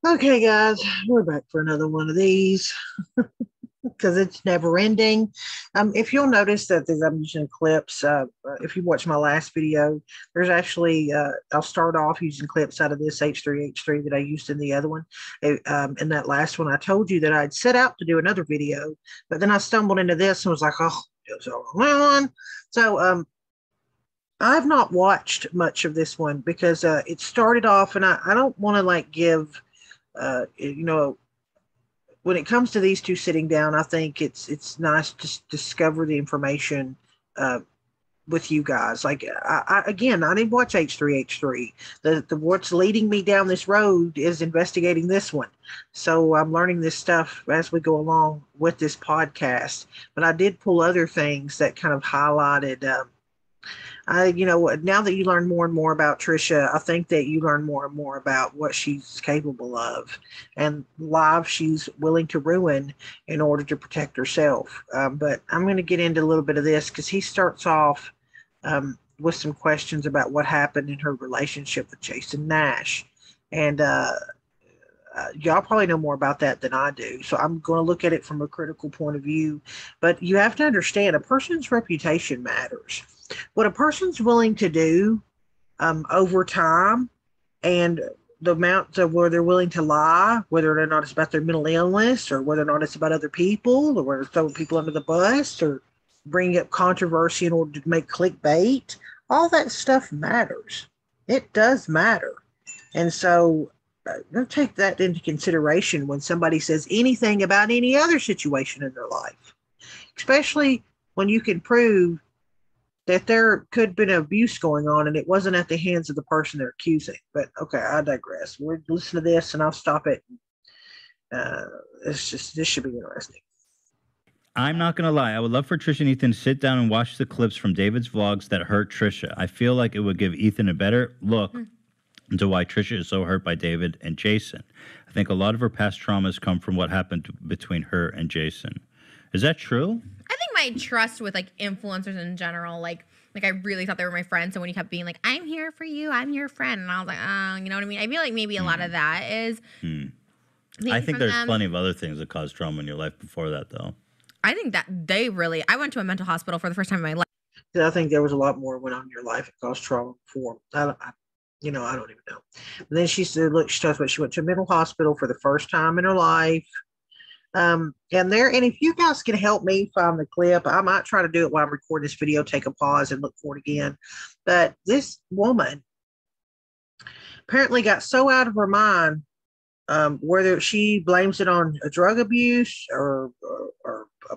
Okay, guys, we're back for another one of these because it's never ending. If you'll notice that I'm using clips, if you watch my last video, there's actually, I'll start off using clips out of this H3H3 that I used in the other one. In that last one, I told you that I'd set out to do another video, but then I stumbled into this and was like, oh, it's all one. So, I've not watched much of this one because it started off, and I don't want to like give you know, when it comes to these two sitting down, I think it's nice to discover the information uh, with you guys. Like again, I didn't watch H3H3. The what's leading me down this road is investigating this one. So I'm learning this stuff as we go along with this podcast. But I did pull other things that kind of highlighted now that you learn more and more about Trisha, I think that you learn more and more about what she's capable of and lives she's willing to ruin in order to protect herself. But I'm going to get into a little bit of this because he starts off with some questions about what happened in her relationship with Jason Nash. And y'all probably know more about that than I do. So I'm going to look at it from a critical point of view. But you have to understand a person's reputation matters. What a person's willing to do over time and the amount of where they're willing to lie, whether or not it's about their mental illness or whether or not it's about other people or whether throwing people under the bus or bringing up controversy in order to make clickbait, all that stuff matters. It does matter. And so don't take that into consideration when somebody says anything about any other situation in their life, especially when you can prove that there could have been abuse going on and it wasn't at the hands of the person they're accusing. But okay, I digress. We're listen to this and I'll stop it. Uh, this should be interesting. I'm not going to lie. I would love for Trisha and Ethan to sit down and watch the clips from David's vlogs that hurt Trisha. I feel like it would give Ethan a better look into why Trisha is so hurt by David and Jason. I think a lot of her past traumas come from what happened between her and Jason. Is that true? I think my trust with like influencers in general, like I really thought they were my friends. So when you kept being like, "I'm here for you, I'm your friend," and I was like, "Oh, you know what I mean?" I feel like maybe a lot of that is. I think there's plenty of other things that cause trauma in your life before that, though. I think that they really. I went to a mental hospital for the first time in my life. I think there was a lot more went on in your life that caused trauma before. I don't even know. But then she said, look, she talks about she went to a mental hospital for the first time in her life. And if you guys can help me find the clip, I might try to do it while I'm recording this video, take a pause and look for it again. But this woman apparently got so out of her mind, whether she blames it on a drug abuse or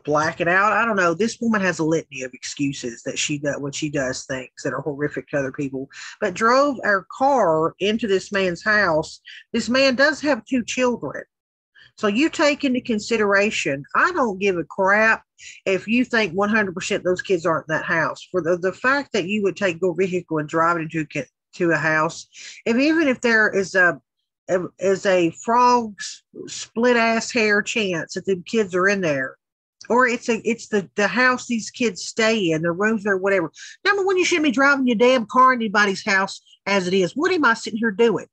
blacking out. I don't know. This woman has a litany of excuses that she does when she does things that are horrific to other people, but drove our car into this man's house. This man does have two children. So you take into consideration, I don't give a crap if you think 100% those kids aren't in that house. For the fact that you would take your vehicle and drive it to a house, even if there is a frog's split ass hair chance that the kids are in there, or it's the house these kids stay in, the rooms or whatever. Number one, you shouldn't be driving your damn car in anybody's house as it is. What am I sitting here doing?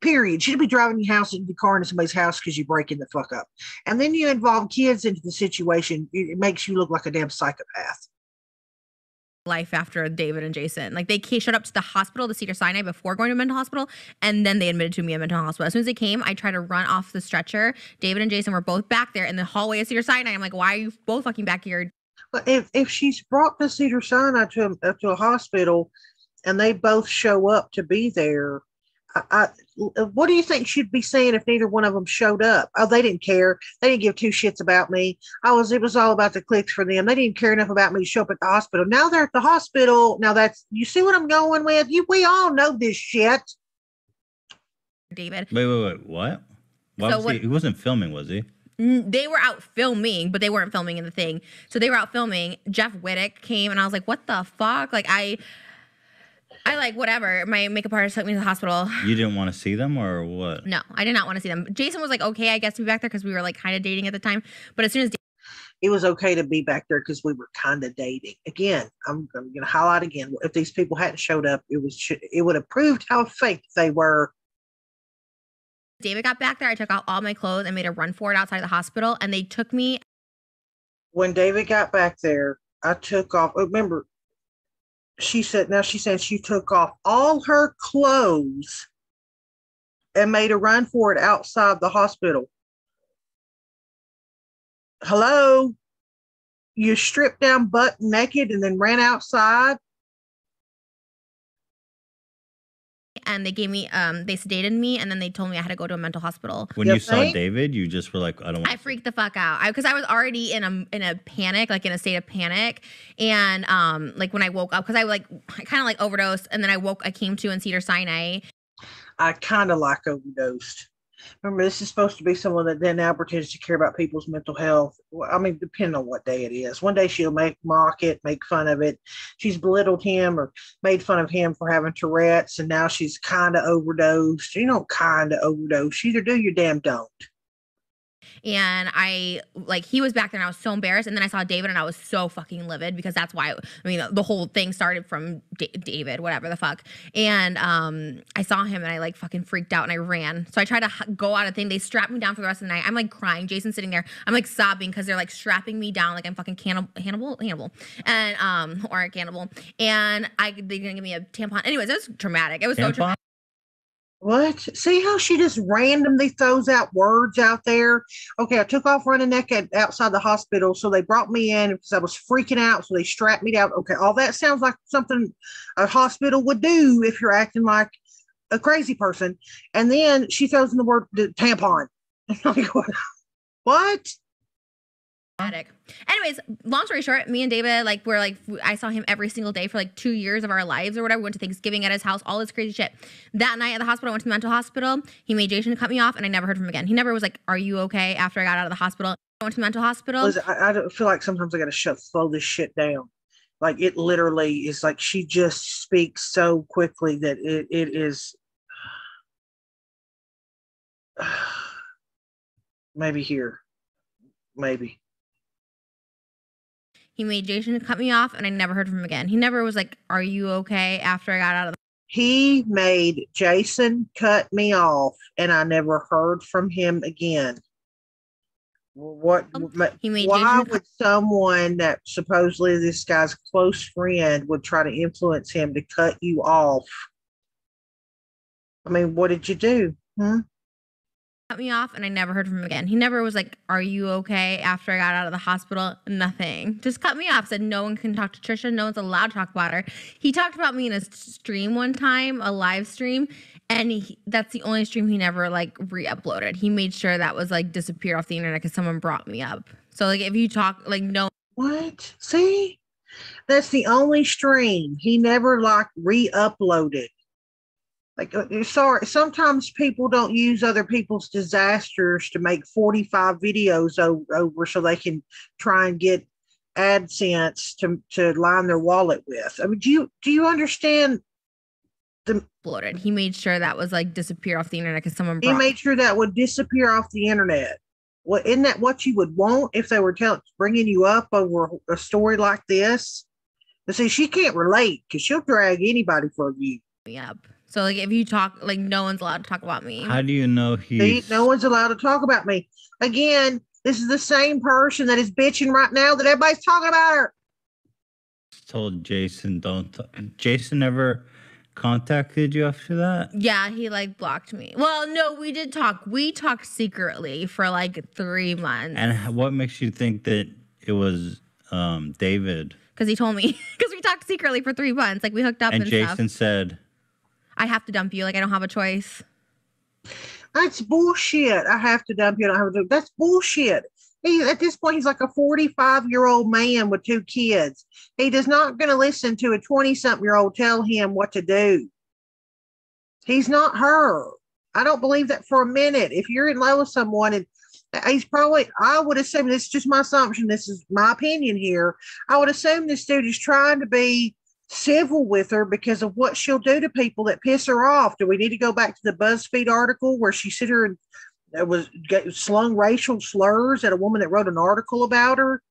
Period. You shouldn't be driving your car into somebody's house because you're breaking the fuck up. And then you involve kids into the situation. It makes you look like a damn psychopath. Life after David and Jason. Like they showed up to the hospital, the Cedars-Sinai, before going to a mental hospital, and then they admitted to me at mental hospital. As soon as they came, I tried to run off the stretcher. David and Jason were both back there in the hallway of Cedars-Sinai. I'm like, why are you both fucking back here? But if she's brought the Cedars-Sinai to a hospital and they both show up to be there, what do you think she'd be saying if neither one of them showed up? Oh, they didn't care. They didn't give two shits about me. It was all about the clicks for them. They didn't care enough about me to show up at the hospital. Now they're at the hospital. Now you see what I'm going with? We all know this shit. David. Wait. What? He wasn't filming, was he? They were out filming, but they weren't filming in the thing. So they were out filming. Jeff Wittick came and I was like, what the fuck? Like I like whatever. My makeup artist took me to the hospital. You didn't want to see them or what? No, I did not want to see them. Jason was like, okay, I guess to be back there because we were like kind of dating at the time. But as soon as it was okay to be back there because we were kind of dating. Again, I'm going to highlight again. If these people hadn't showed up, it would have proved how fake they were. David got back there, I took out all my clothes and made a run for it outside the hospital, and they took me. When David got back there, I took off. Remember, she said she took off all her clothes and made a run for it outside the hospital. Hello? You stripped down butt naked and then ran outside? And they gave me, they sedated me, and then they told me I had to go to a mental hospital. When you saw David, you just were like, I don't want I freaked the fuck out because I was already in a panic, like in a state of panic. And like when I woke up, because I kind of like overdosed, and then I came to in Cedars-Sinai. I kind of like overdosed. Remember, this is supposed to be someone that then now pretends to care about people's mental health. Well, I mean, depending on what day it is. One day she'll mock it, make fun of it. She's belittled him or made fun of him for having Tourette's, and now she's kind of overdosed. You don't kind of overdose. You either do, you damn don't. And he was back there and I was so embarrassed. And then I saw David and I was so fucking livid because that's why, the whole thing started from David, whatever the fuck. And I saw him and I like fucking freaked out and I ran. So I tried to go out of thing. They strapped me down for the rest of the night. I'm like crying. Jason's sitting there. I'm like sobbing because they're like strapping me down like I'm fucking Hannibal. And, or cannibal. And they didn't give me a tampon. Anyways, it was traumatic. It was so traumatic. What? See how she just randomly throws out words out there? Okay, I took off running naked outside the hospital, so they brought me in because I was freaking out, so they strapped me down. Okay, all that sounds like something a hospital would do if you're acting like a crazy person. And then she throws in the word tampon. What? Anyways, long story short, me and David, I saw him every single day for like 2 years of our lives or whatever. We went to Thanksgiving at his house, all this crazy shit. That night at the hospital, I went to the mental hospital. He made Jason cut me off, and I never heard from him again. He never was like, "Are you okay?" After I got out of the hospital, I went to the mental hospital. I feel like sometimes I got to slow this shit down. Like it literally is like she just speaks so quickly that it is. Maybe here, maybe. He made Jason cut me off, and I never heard from him again. He never was like, "Are you okay?" After I got out of the... He made Jason cut me off, and I never heard from him again. What? Why would someone that supposedly this guy's close friend would try to influence him to cut you off? I mean, what did you do? Cut me off, and I never heard from him again. He never was like, "Are you okay?" After I got out of the hospital. Nothing. Just cut me off. Said no one can talk to Trisha. No one's allowed to talk about her. He talked about me in a stream one time, a live stream, and that's the only stream he never like re-uploaded. He made sure that was like disappear off the internet because someone brought me up. So like if you talk like no. What? See? That's the only stream he never like re-uploaded. Like, sorry, sometimes people don't use other people's disasters to make 45 videos over so they can try and get AdSense to line their wallet with. I mean, do you understand? He made sure that was like disappear off the internet because someone he made sure that would disappear off the internet. Well, isn't that what you would want if they were bringing you up over a story like this? But see, she can't relate because she'll drag anybody for you. Yep. So, like, if you talk, like, no one's allowed to talk about me. How do you know no one's allowed to talk about me? Again, this is the same person that is bitching right now that everybody's talking about her. Told Jason, Jason never contacted you after that? Yeah, he, like, blocked me. Well, no, we did talk. We talked secretly for, like, 3 months. And what makes you think that it was David? Because he told me. Because we talked secretly for 3 months. Like, we hooked up and Jason said... I have to dump you. Like, I don't have a choice. That's bullshit. I have to dump you. I don't have to. That's bullshit. At this point, he's like a 45-year-old man with 2 kids. He is not going to listen to a 20-something-year-old tell him what to do. He's not her. I don't believe that for a minute. If you're in love with someone, and he's probably, I would assume, this is just my assumption, this is my opinion here, I would assume this dude is trying to be civil with her because of what she'll do to people that piss her off. Do we need to go back to the BuzzFeed article where she sit her and slung racial slurs at a woman that wrote an article about her?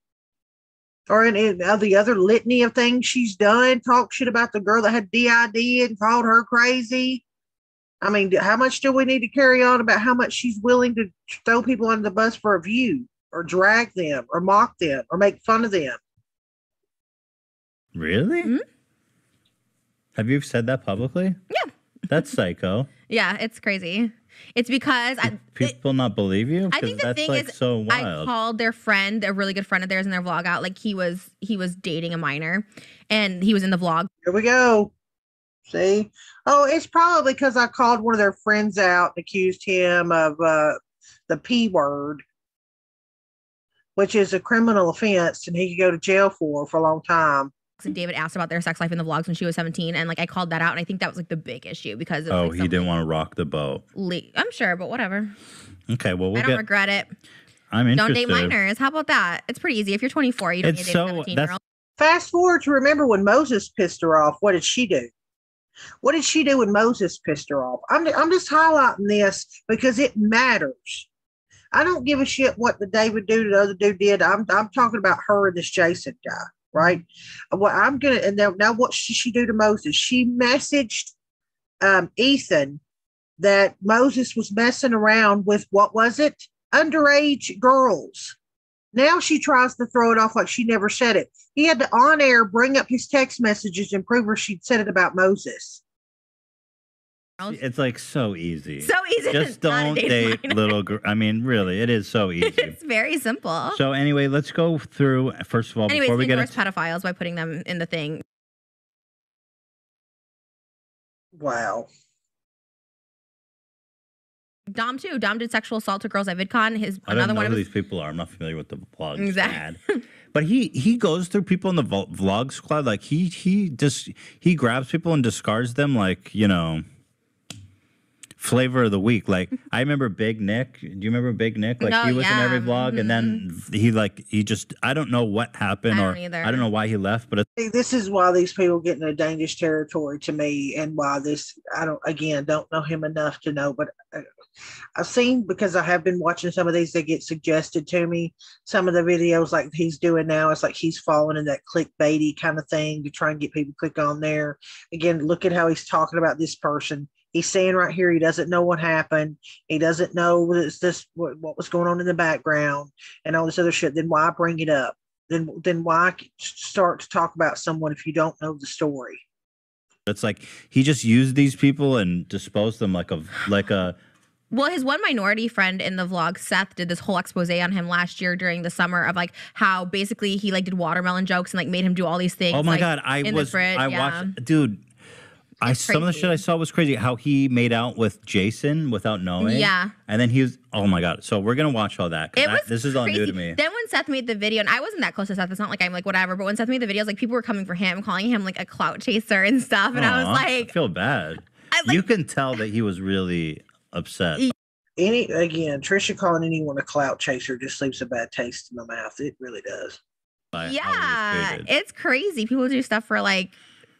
Or in the other litany of things she's done, talk shit about the girl that had DID and called her crazy. I mean, how much do we need to carry on about how much she's willing to throw people under the bus for a view, or drag them, or mock them, or make fun of them? Really? Mhm. Have you said that publicly? Yeah. That's psycho. Yeah, it's crazy. It's because People not believe you? I think 'Cause the that's thing like is, so I wild. called their friend, a really good friend of theirs, in their vlog out. Like he was dating a minor, and he was in the vlog. Here we go. See? Oh, it's probably because I called one of their friends out and accused him of the P word, which is a criminal offense, and he could go to jail for a long time. And David asked about their sex life in the vlogs when she was 17, and like I called that out, and I think that was like the big issue because it was, Oh, like, he didn't want to rock the boat. I'm sure, but whatever. Okay, well, I don't regret it. I'm Don't interested. date minors. How about that? It's pretty easy. If you're 24, you don't need to date a 17-year-old. Fast forward to remember when Moses pissed her off. What did she do? What did she do when Moses pissed her off? I'm just highlighting this because it matters. I don't give a shit what the David dude or the other dude did. I'm talking about her and this Jason guy, right? What I'm gonna and now what should she do to Moses? She messaged Ethan that Moses was messing around with, what was it? Underage girls. Now she tries to throw it off like she never said it. He had to on air bring up his text messages and prove her she'd said it about Moses. It's like so easy. So easy. Just to not don't date date little girls. I mean, really, it is so easy. It's very simple. So anyway, let's go through, first of all, Anyways, before we we get endorse into... pedophiles by putting them in the thing. Wow. Dom too. Dom did sexual assault to girls at VidCon. I don't know who these people are. I'm not familiar with the vlog. Exactly. But he goes through people in the vlog squad. Like he grabs people and discards them like, you know, flavor of the week. Like I remember Big Nick. Do you remember Big Nick? Like he was in every vlog, and then he just I don't know what happened, or I don't know why he left. But this is why these people get into dangerous territory to me, and why this I don't know him enough to know, but I've seen, because I have been watching some of these that get suggested to me. Some of the videos like he's doing now, it's like he's falling in that clickbaity kind of thing to try and get people to click on there. Again, look at how he's talking about this person. He's saying right here he doesn't know what happened. He doesn't know what was going on in the background and all this other shit. Then why bring it up? Then why start to talk about someone if you don't know the story? it's like he just used these people and disposed them like a. Well, his one minority friend in the vlog, Seth, did this whole expose on him last year during the summer of like how basically he like did watermelon jokes and like made him do all these things. Oh my like, God. I watched, dude. Some of the shit I saw was crazy. How he made out with Jason without knowing. Yeah. And then he was, oh my God. So we're going to watch all that. This is all new to me. Then when Seth made the video, and I wasn't that close to Seth, it's not like I'm like whatever, but when Seth made the videos, like people were coming for him, calling him like a clout chaser and stuff. And I was like, I feel bad. You can tell that he was really upset. Trisha calling anyone a clout chaser just leaves a bad taste in my mouth. It really does. Yeah, it's crazy. People do stuff for like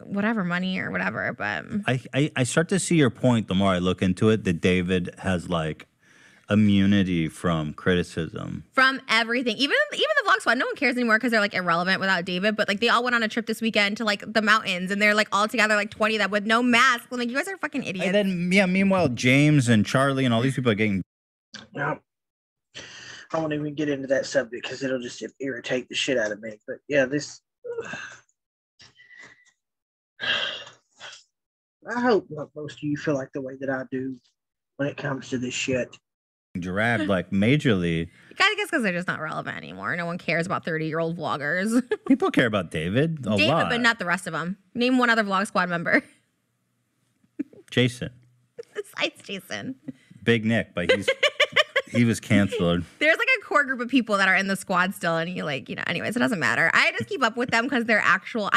whatever money or whatever, but I start to see your point the more I look into it, that David has like immunity from criticism, from everything, even the vlog squad. No one cares anymore because they're like irrelevant without David. But like they all went on a trip this weekend to like the mountains, and they're like all together, like 20 of them with no mask. I'm like, you guys are fucking idiots. And then meanwhile James and Charlie and all these people are getting. Yeah, I won't even get into that subject because it'll just irritate the shit out of me. But yeah, this. I hope most of you feel like the way that I do when it comes to this shit. Dragged like majorly. I guess because they're just not relevant anymore. No one cares about 30-year-old vloggers. People care about David a lot. But not the rest of them. Name one other vlog squad member. Jason. Besides Jason. Big Nick, but he was canceled. There's like a core group of people that are in the squad still, and you like, anyways, it doesn't matter. I just keep up with them because they're actual.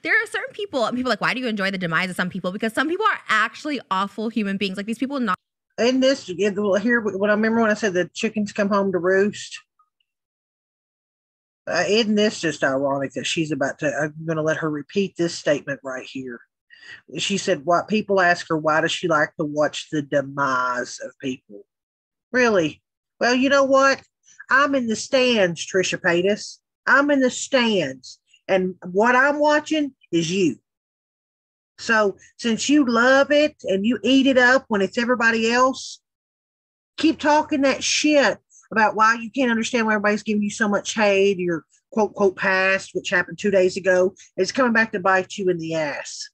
There are certain people, and people are like, why do you enjoy the demise of some people? Because some people are actually awful human beings. Like these people not. And this, here, when I remember when I said the chickens come home to roost, isn't this just ironic that she's about to, I'm going to let her repeat this statement right here. She said, "What people ask her, why does she like to watch the demise of people?" Really? Well, you know what? I'm in the stands, Trisha Paytas. I'm in the stands. And what I'm watching is you. So since you love it and you eat it up when it's everybody else, keep talking that shit about why you can't understand why everybody's giving you so much hate, your quote, quote, past, which happened 2 days ago. It's coming back to bite you in the ass.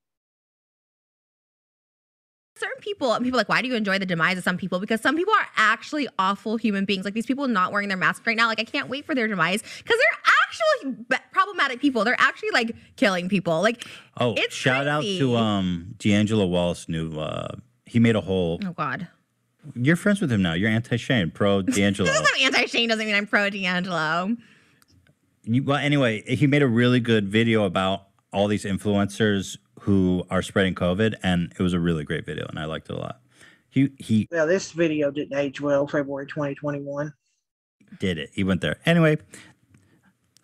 Certain people are like, why do you enjoy the demise of some people? Because some people are actually awful human beings. Like these people not wearing their masks right now. Like I can't wait for their demise because they're actually problematic people. They're actually like killing people. Like, oh, it's shout crazy. out to D'Angelo Wallace. He made a whole. Oh God. You're friends with him now. You're anti-Shane, pro D'Angelo. I'm anti-Shane doesn't mean I'm pro D'Angelo. Well, anyway, he made a really good video about all these influencers who are spreading COVID, and it was a really great video, and I liked it a lot. He Well, this video didn't age well, February 2021. did it. He went there. Anyway, I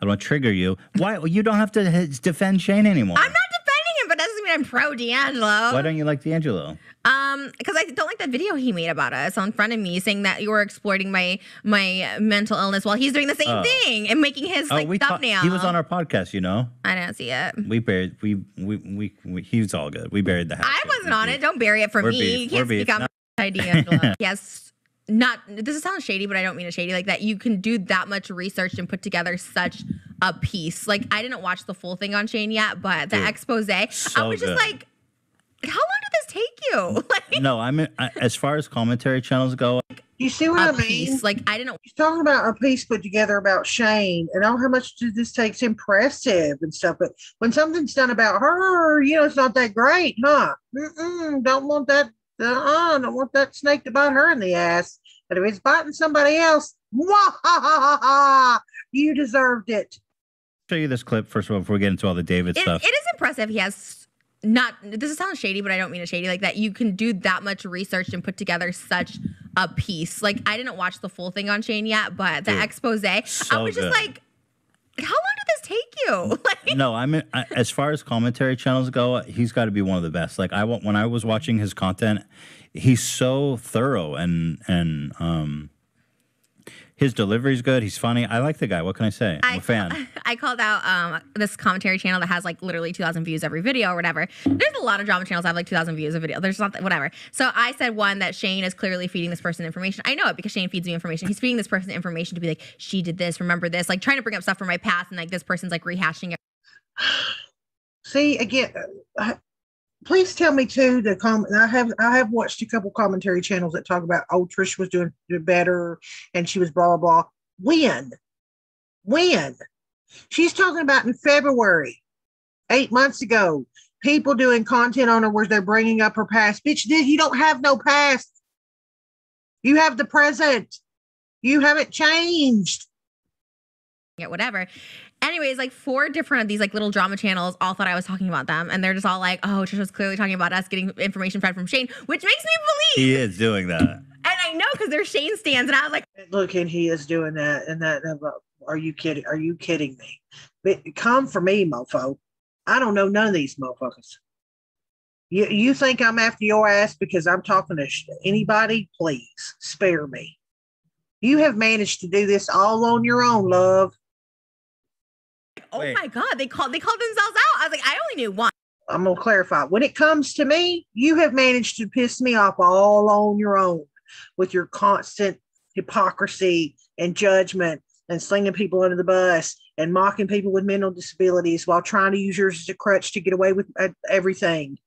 don't want to trigger you. Why? You don't have to defend Shane anymore. I'm not defending him, but that doesn't mean I'm pro D'Angelo. Why don't you like D'Angelo? Because I don't like that video he made about us in front of me, saying that you were exploiting my mental illness while he's doing the same thing and making his thumbnail. He was on our podcast, you know. I didn't see it. We buried. He was all good. We buried the hatchet. I wasn't on it. Don't bury it for We're me. beef. You can't We're speak beef. on my D'Angelo. Yes. Not this sounds shady, but I don't mean it shady. Like that you can do that much research and put together such a piece. Like I didn't watch the full thing on Shane yet, but the expose, I so was just good. like, how long did this take you? Like No, as far as commentary channels go. You see what a I mean? piece. Like I didn't. He's talking about a piece put together about Shane and how much does this take? It's impressive and stuff. But when something's done about her, it's not that great, huh? Don't want that. Don't want that snake to bite her in the ass. But if it's biting somebody else, you deserved it. Show you this clip first of all before we get into all the David stuff. It is impressive. He has not. This sounds shady, but I don't mean it shady. Like that you can do that much research and put together such a piece. Like I didn't watch the full thing on Shane yet, but the expose, I was just good. like, how long did this take you? Like, No, as far as commentary channels go, he's got to be one of the best. Like when I was watching his content, he's so thorough and his delivery's good. He's funny. I like the guy. What can I say? I'm a fan. I called out this commentary channel that has like literally 2,000 views every video or whatever. There's a lot of drama channels that have like 2,000 views a video. There's not whatever. So I said one that Shane is clearly feeding this person information. I know it because Shane feeds me information. He's feeding this person information to be like, she did this, remember this, like trying to bring up stuff from my past, and like this person's like rehashing it. See again. Please tell me too. I have watched a couple commentary channels that talk about Trish was doing better and she was blah blah blah. When she's talking about in February, 8 months ago, people doing content on her where they're bringing up her past. Bitch, you don't have no past. You have the present. You haven't changed. Yeah, whatever. Anyways, like 4 different of these like little drama channels all thought I was talking about them, and they're just all like, "Oh, Trisha's clearly talking about us getting information fed from Shane," which makes me believe. He is doing that. And I know because they're Shane stands, and I was like, Look, and he is doing that and that. Are you kidding? Are you kidding me? But come for me, mofo. I don't know none of these motherfuckers. You think I'm after your ass because I'm talking to anybody? Please spare me. You have managed to do this all on your own, love. "Oh Wait. my God!" They called themselves out. I was like, I only knew one. I'm going to clarify. When it comes to me, you have managed to piss me off all on your own with your constant hypocrisy and judgment and slinging people under the bus and mocking people with mental disabilities while trying to use yours as a crutch to get away with everything.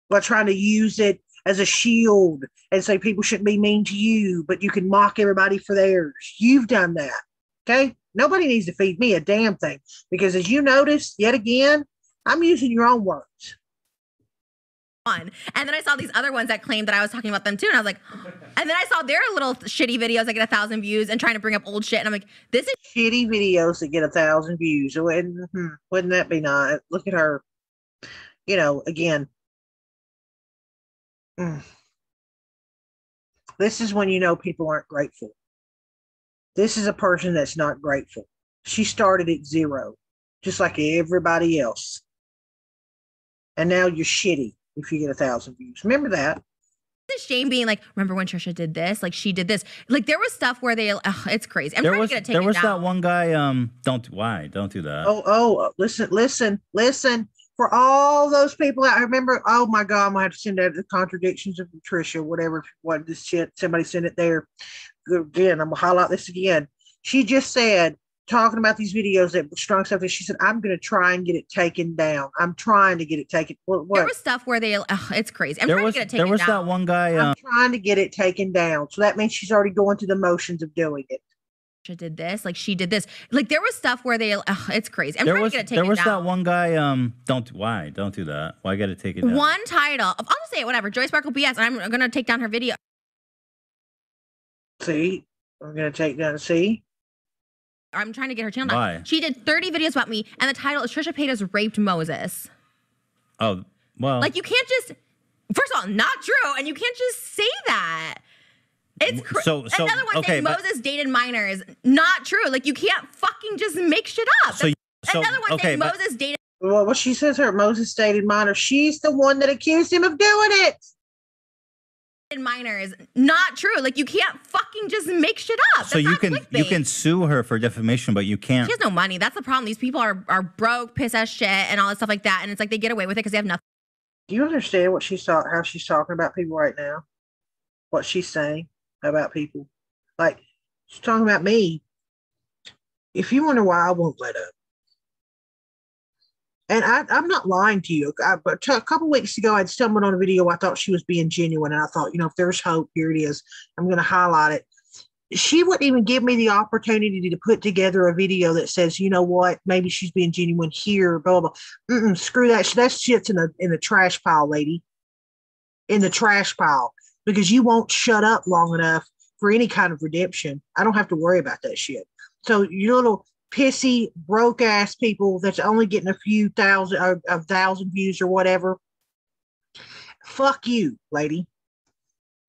While trying to use it as a shield and say people shouldn't be mean to you, but you can mock everybody for theirs. You've done that. Okay? Nobody needs to feed me a damn thing because as you notice, yet again, I'm using your own words. And then I saw these other ones that claimed that I was talking about them too, and I was like, and then I saw their little shitty videos that get 1,000 views and trying to bring up old shit, and I'm like, this is Shitty videos that get 1,000 views. Wouldn't that be nice? Look at her. Again. This is when you know people aren't grateful. This is a person that's not grateful. She started at 0, just like everybody else. And now you're shitty if you get 1,000 views. Remember that. Shane being like, remember when Trisha did this? Like she did this. Like there was stuff where it's crazy. I'm trying to get it taken There was down. that one guy. Don't do that. Oh, listen. for all those people. I remember, oh my God, I'm gonna have to send out the contradictions of Patricia, whatever, what this shit, somebody sent it there. Again, I'm gonna highlight this again. She just said, talking about these videos that strong stuff, she said, I'm gonna try and get it taken down. I'm trying to get it taken. What? There was stuff where they, it's crazy. I'm trying to get it taken down. There was that one guy. I'm trying to get it taken down. So that means she's already going through the motions of doing it. She did this, like she did this. Like there was stuff where they, it's crazy. I'm trying to get it taken down. There was that one guy, don't do that. Why gotta take it down? One title, I'll just say it, whatever. Joy Sparkle BS, and I'm gonna take down her video. See, I'm gonna take down, see? I'm trying to get her channel down. Why? She did 30 videos about me, and the title is Trisha Paytas raped Moses. Oh, well. Like you can't just, first of all, not true, and you can't just say that. It's so another one okay, saying Moses dated minors. Not true. Like you can't fucking just make shit up. Another one saying Moses dated. Well, she says Moses dated minors. She's the one that accused him of doing it. Minors. Not true. Like you can't fucking just make shit up. So you can sue her for defamation, but you can't. She has no money. That's the problem. These people are broke, piss ass shit, and all that stuff like that. And it's like they get away with it because they have nothing. Do you understand what how she's talking about people right now? What she's saying about people? Like she's talking about me. If you wonder why I won't let up. And I'm not lying to you. But a couple weeks ago, I'd stumbled on a video. I thought she was being genuine. And I thought, if there's hope, here it is. I'm going to highlight it. She wouldn't even give me the opportunity to put together a video that says, you know what, maybe she's being genuine here, blah, blah, blah. Screw that. That shit's in the trash pile, lady. In the trash pile. Because you won't shut up long enough for any kind of redemption. I don't have to worry about that shit. So you little pissy, broke ass people that's only getting a few thousand views or whatever. Fuck you, lady.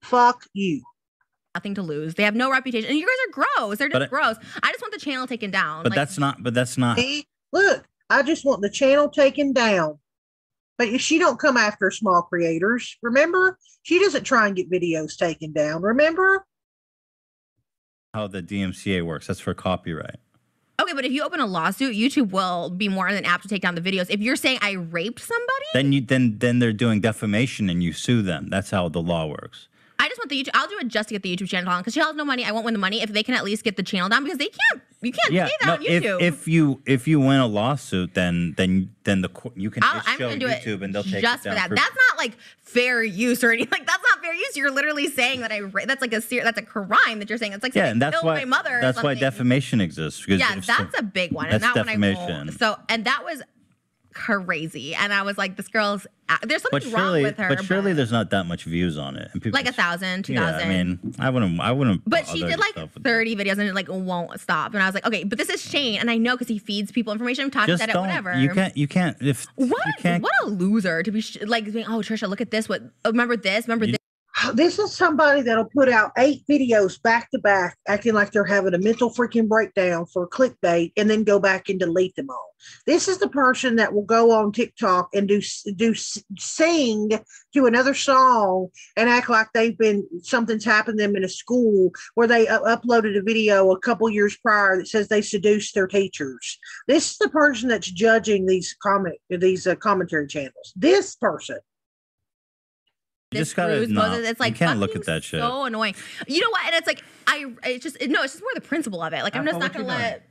Fuck you. Nothing to lose. They have no reputation. And you guys are gross. They're just gross. I just want the channel taken down. But that's not. See, look, I just want the channel taken down. But if she don't come after small creators, remember? She doesn't try and get videos taken down, remember? How the DMCA works. That's for copyright. Okay, but if you open a lawsuit, YouTube will be more than apt to take down the videos. If you're saying I raped somebody, then they're doing defamation and you sue them. That's how the law works. I just want the YouTube. I'll do it just to get the YouTube channel down because she has no money. I won't win the money if they can at least get the channel down because they can't. You can't say that on YouTube. If you win a lawsuit, then the you can I'm show gonna do YouTube and they'll take just it down for that. That's not like fair use or anything. Like that's not fair use. You're literally saying that that's like that's a crime that you're saying. It's like and that's why my mother. That's why defamation exists. Because that's a big one. That's and that defamation. One I won't. So and that was crazy. And I was like, this girl's there's something wrong with her. But surely there's not that much views on it. And people like 1,000, 2,000. Yeah, I mean, I wouldn't. But she did like 30 videos and it like won't stop. And I was like, okay, but this is Shane, and I know because he feeds people information. I'm talking about it, whatever. You can't. What a loser to be like. Oh, Trisha, look at this. Remember this? Remember this? This is somebody that'll put out 8 videos back to back, acting like they're having a mental freaking breakdown for clickbait, and then go back and delete them all. This is the person that will go on TikTok and sing to another song and act like something's happened to them in a school where they uploaded a video a couple years prior that says they seduced their teachers. This is the person that's judging these commentary channels. This person. You just gotta it's like you can't look at that shit. So annoying. You know what? And it's like it's just more the principle of it. Like I'm just not gonna let.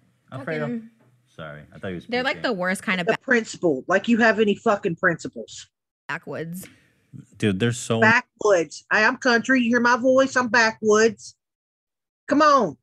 Sorry, I thought you was. They're like the worst kind of principle. Like you have any fucking principles? Backwoods. Dude, there's so backwoods. I am country. You hear my voice? I'm backwoods. Come on.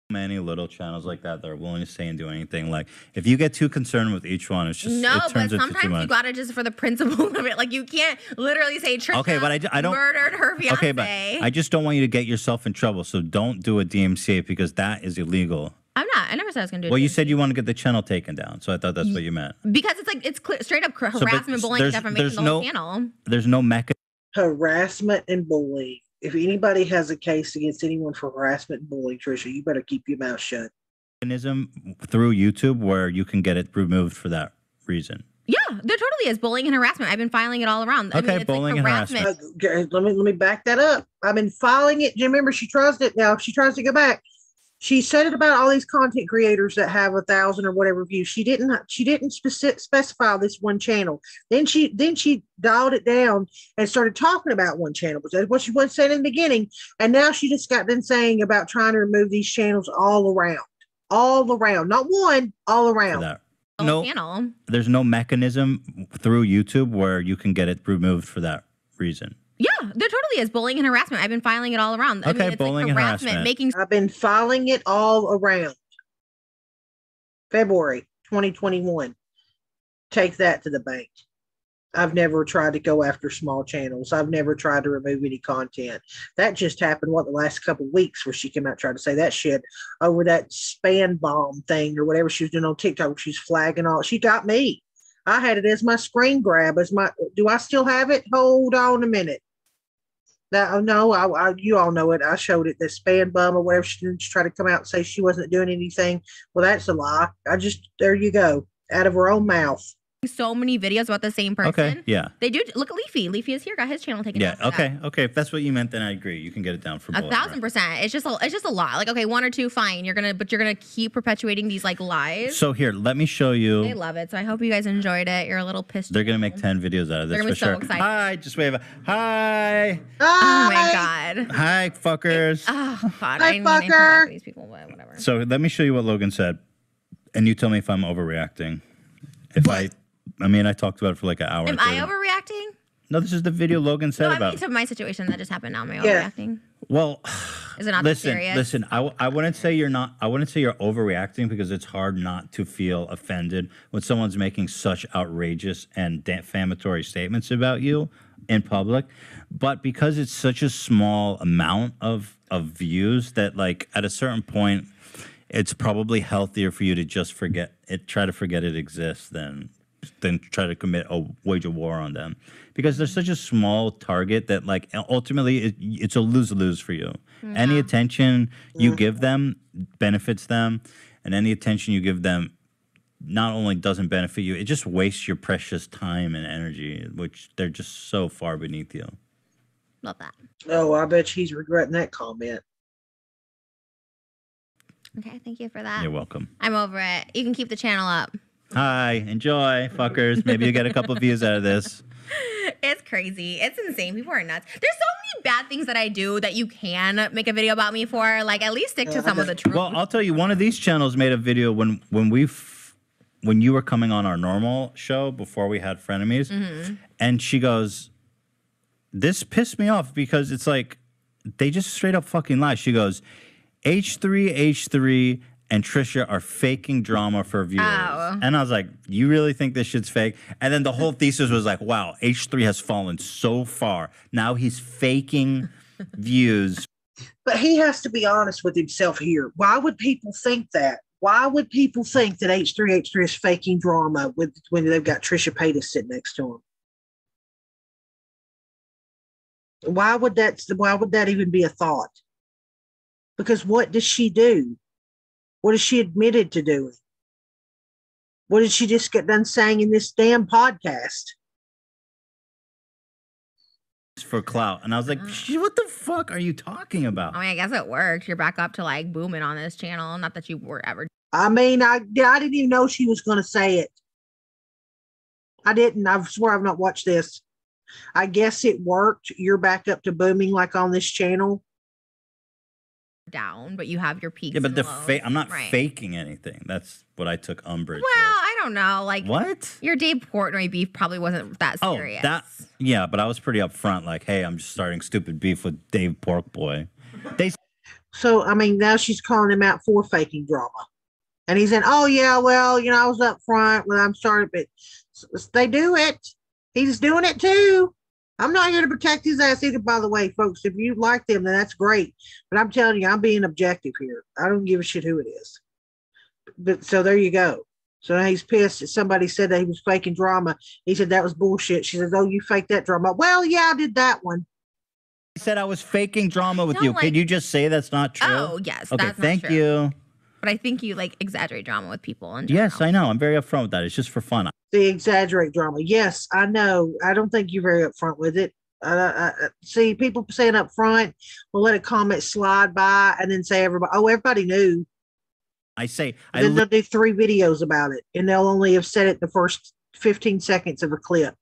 Many little channels like that are willing to say and do anything. Like if you get too concerned with each one, it's just but sometimes you gotta just for the principle of it. Like you can't literally say Trisha I don't murdered her fiance. Okay, but I just don't want you to get yourself in trouble. So don't do a DMCA because that is illegal. I'm not. I never said I was gonna do it. Well, you said you want to get the channel taken down, so I thought that's what you meant. Because it's like it's straight up harassment, bullying, defamation. The whole channel. There's no mechanism. Harassment and bullying. If anybody has a case against anyone for harassment and bullying, Trisha, you better keep your mouth shut. Mechanism through YouTube where you can get it removed for that reason. Yeah, there totally is bullying and harassment. I've been filing it all around. Okay, bullying and harassment. Let me back that up. I've been filing it. Do you remember she tries to go back? She said it about all these content creators that have 1,000 or whatever views. She didn't specify this one channel. Then she dialed it down and started talking about one channel, which is what she was saying in the beginning. And now she just got done saying about trying to remove these channels all around, not one, all For around. that. whole No, channel. there's no mechanism through YouTube where you can get it removed for that reason. Yeah, there totally is bullying and harassment. I've been filing it all around. Okay, it's bullying like and harassment, harassment. making I've been filing it all around. February 2021. Take that to the bank. I've never tried to go after small channels. I've never tried to remove any content. That just happened, the last couple of weeks where she came out and tried to say that shit over that span bomb thing or whatever she was doing on TikTok. She was flagging all. She got me. I had it as my screen grab. Do I still have it? Hold on a minute. No, you all know it. I showed it, the span bum or whatever. She didn't try to come out and say she wasn't doing anything. Well, that's a lie. There you go. Out of her own mouth. so many videos about the same person. Okay, yeah. They do. Look at Leafy. Leafy is here. Got his channel taken Yeah, down. for that. okay. If that's what you meant, then I agree. You can get it down for bullying. 1,000%. It's just a lot. Like, okay, one or two, fine. You're gonna keep perpetuating these like lies. So here, let me show you. They love it. So I hope you guys enjoyed it. You're a little pissed. They're gonna make 10 videos out of this They're gonna for be so sure. excited. Hi, just wave. Hi, Oh my god. hi, fuckers. Oh god. Hi, I mean, I feel bad fucker. for these people, but whatever. So let me show you what Logan said, and you tell me if I'm overreacting. I talked about it for like an hour. Am I overreacting? No, this is the video Logan said No, I about. mean to my situation that just happened. Now am I Yeah. overreacting? Well, Is it not that listen, serious? listen. I wouldn't say you're not. I wouldn't say you're overreacting because it's hard not to feel offended when someone's making such outrageous and defamatory statements about you in public. But because it's such a small amount of views that, like, at a certain point, it's probably healthier for you to just forget it, try to forget it exists than try to wage a war on them, because they're such a small target that, like, ultimately it's a lose-lose for you. Yeah. Any attention you give them benefits them, and any attention you give them not only doesn't benefit you, it just wastes your precious time and energy, which they're just so far beneath you. Love that. Oh, I bet she's regretting that comment. Okay, thank you for that. You're welcome. I'm over it. You can keep the channel up. Hi, enjoy, fuckers. Maybe you get a couple views out of this. It's crazy. It's insane. People are nuts. There's so many bad things that I do that you can make a video about me for. Like, at least stick to some of the truth. Well, I'll tell you, one of these channels made a video when you were coming on our normal show before we had frenemies, and she goes, "This pissed me off because it's like they just straight up fucking lie." She goes, H3 and Trisha are faking drama for viewers. Oh. And I was like, you really think this shit's fake? And then the whole thesis was like, wow, H3 has fallen so far. Now he's faking views. But he has to be honest with himself here. Why would people think that? Why would people think that H3 is faking drama when they've got Trisha Paytas sitting next to him? Why would that even be a thought? Because what does she do? What has she admitted to doing? What did she just get done saying in this damn podcast? For clout. And I was like, what the fuck are you talking about? I mean, I guess it worked. You're back up to like booming on this channel. Not that you were ever. I mean, I didn't even know she was going to say it. I didn't. I swear I've not watched this. I guess it worked. You're back up to booming like on this channel. Down, but you have your peaks. Yeah, but and I'm not lows. faking anything. That's what I took umbrage Well, I don't know. Like, what? Your Dave Portnoy beef probably wasn't that serious. Yeah, but I was pretty upfront. Like, hey, I'm just starting stupid beef with Dave Porkboy. So, I mean, now she's calling him out for faking drama. And he's saying, oh, yeah, well, I was up front when I'm sorry, but they do it. He's doing it too. I'm not here to protect his ass either, by the way, folks. If you like them, then that's great. But I'm telling you, I'm being objective here. I don't give a shit who it is. But so there you go. So now he's pissed that somebody said that he was faking drama. He said that was bullshit. She says, oh, you faked that drama. Well, yeah, I did that one. I said I was faking drama with No, you. like- Can you just say that's not true? Oh, yes. Okay, that's not thank true. you. But I think you like exaggerate drama with people. Yes, I know. I'm very upfront with that. It's just for fun. The exaggerate drama. Yes, I know. I don't think you're very upfront with it. See, people saying up front will let a comment slide by and then say everybody knew. I say, And then they'll do 3 videos about it, and they'll only have said it the first 15 seconds of a clip.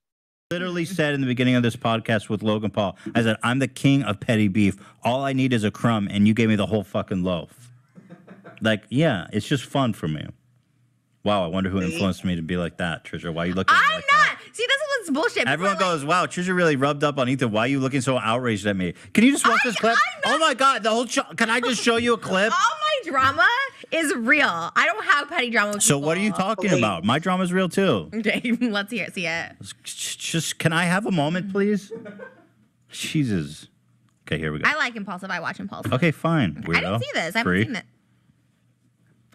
literally said in the beginning of this podcast with Logan Paul, I said, I'm the king of petty beef. All I need is a crumb, and you gave me the whole fucking loaf. Like, yeah, it's just fun for me. Wow, I wonder who influenced me to be like that, Trisha. Why are you looking at me like that? See, this is what's bullshit. Everyone goes, wow, Trisha really rubbed up on Ethan. Why are you looking so outraged at me? Can you just watch this clip? Oh my God, the whole show. Can I just show you a clip? All my drama is real. I don't have petty drama with So people. what are you talking about? My drama's real too. Okay, let's hear it. See it. Just, can I have a moment, please? Jesus. Okay, here we go. I like Impulsive. I watch Impulsive. Okay, fine. Weirdo. I didn't see this. I haven't Free. seen it.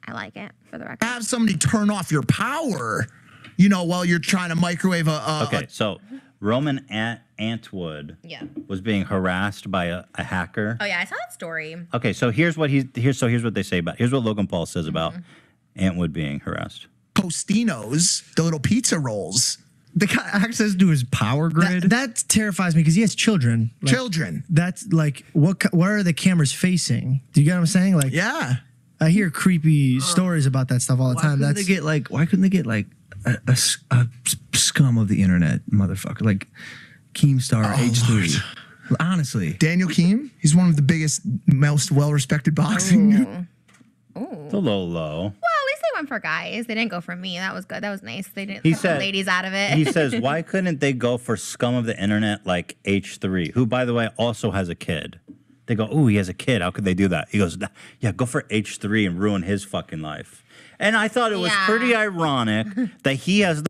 I like it, for the record. Have somebody turn off your power, while you're trying to microwave Okay, so Roman Antwood was being harassed by a hacker. Oh yeah, I saw that story. Okay, so here's what they say about. Here's what Logan Paul says about Antwood being harassed. Tostinos, the little pizza rolls. They got access to his power grid. That terrifies me because he has children. Like, Children. That's like what are the cameras facing? Do you get what I'm saying? Like, Yeah. I hear creepy stories about that stuff all the time. Why couldn't they get like a scum of the internet, motherfucker, like Keemstar H3? Honestly, Daniel Keem, he's one of the biggest, most well-respected boxing. It's a little low. Well, at least they went for guys. They didn't go for me. That was good. That was nice. They didn't He cut the said- ladies out of it. He says, why couldn't they go for scum of the internet like H3, who, by the way, also has a kid? They go, ooh, he has a kid. How could they do that? He goes, yeah, go for H3 and ruin his fucking life. And I thought it was pretty ironic that he has the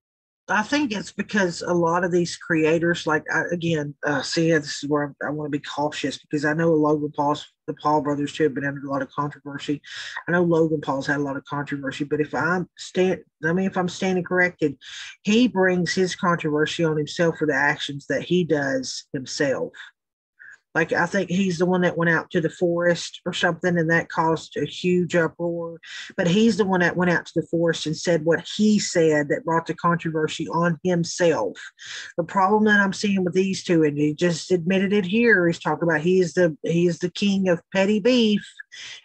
I think it's because a lot of these creators, like, this is where I want to be cautious because I know the Paul brothers too have been under a lot of controversy. I know Logan Paul's had a lot of controversy, but if I'm standing corrected, he brings his controversy on himself for the actions that he does himself. Like, I think he's the one that went out to the forest or something, and that caused a huge uproar. But he's the one that went out to the forest and said what he said that brought the controversy on himself. The problem that I'm seeing with these two, and he just admitted it here, he's talking about he is the king of petty beef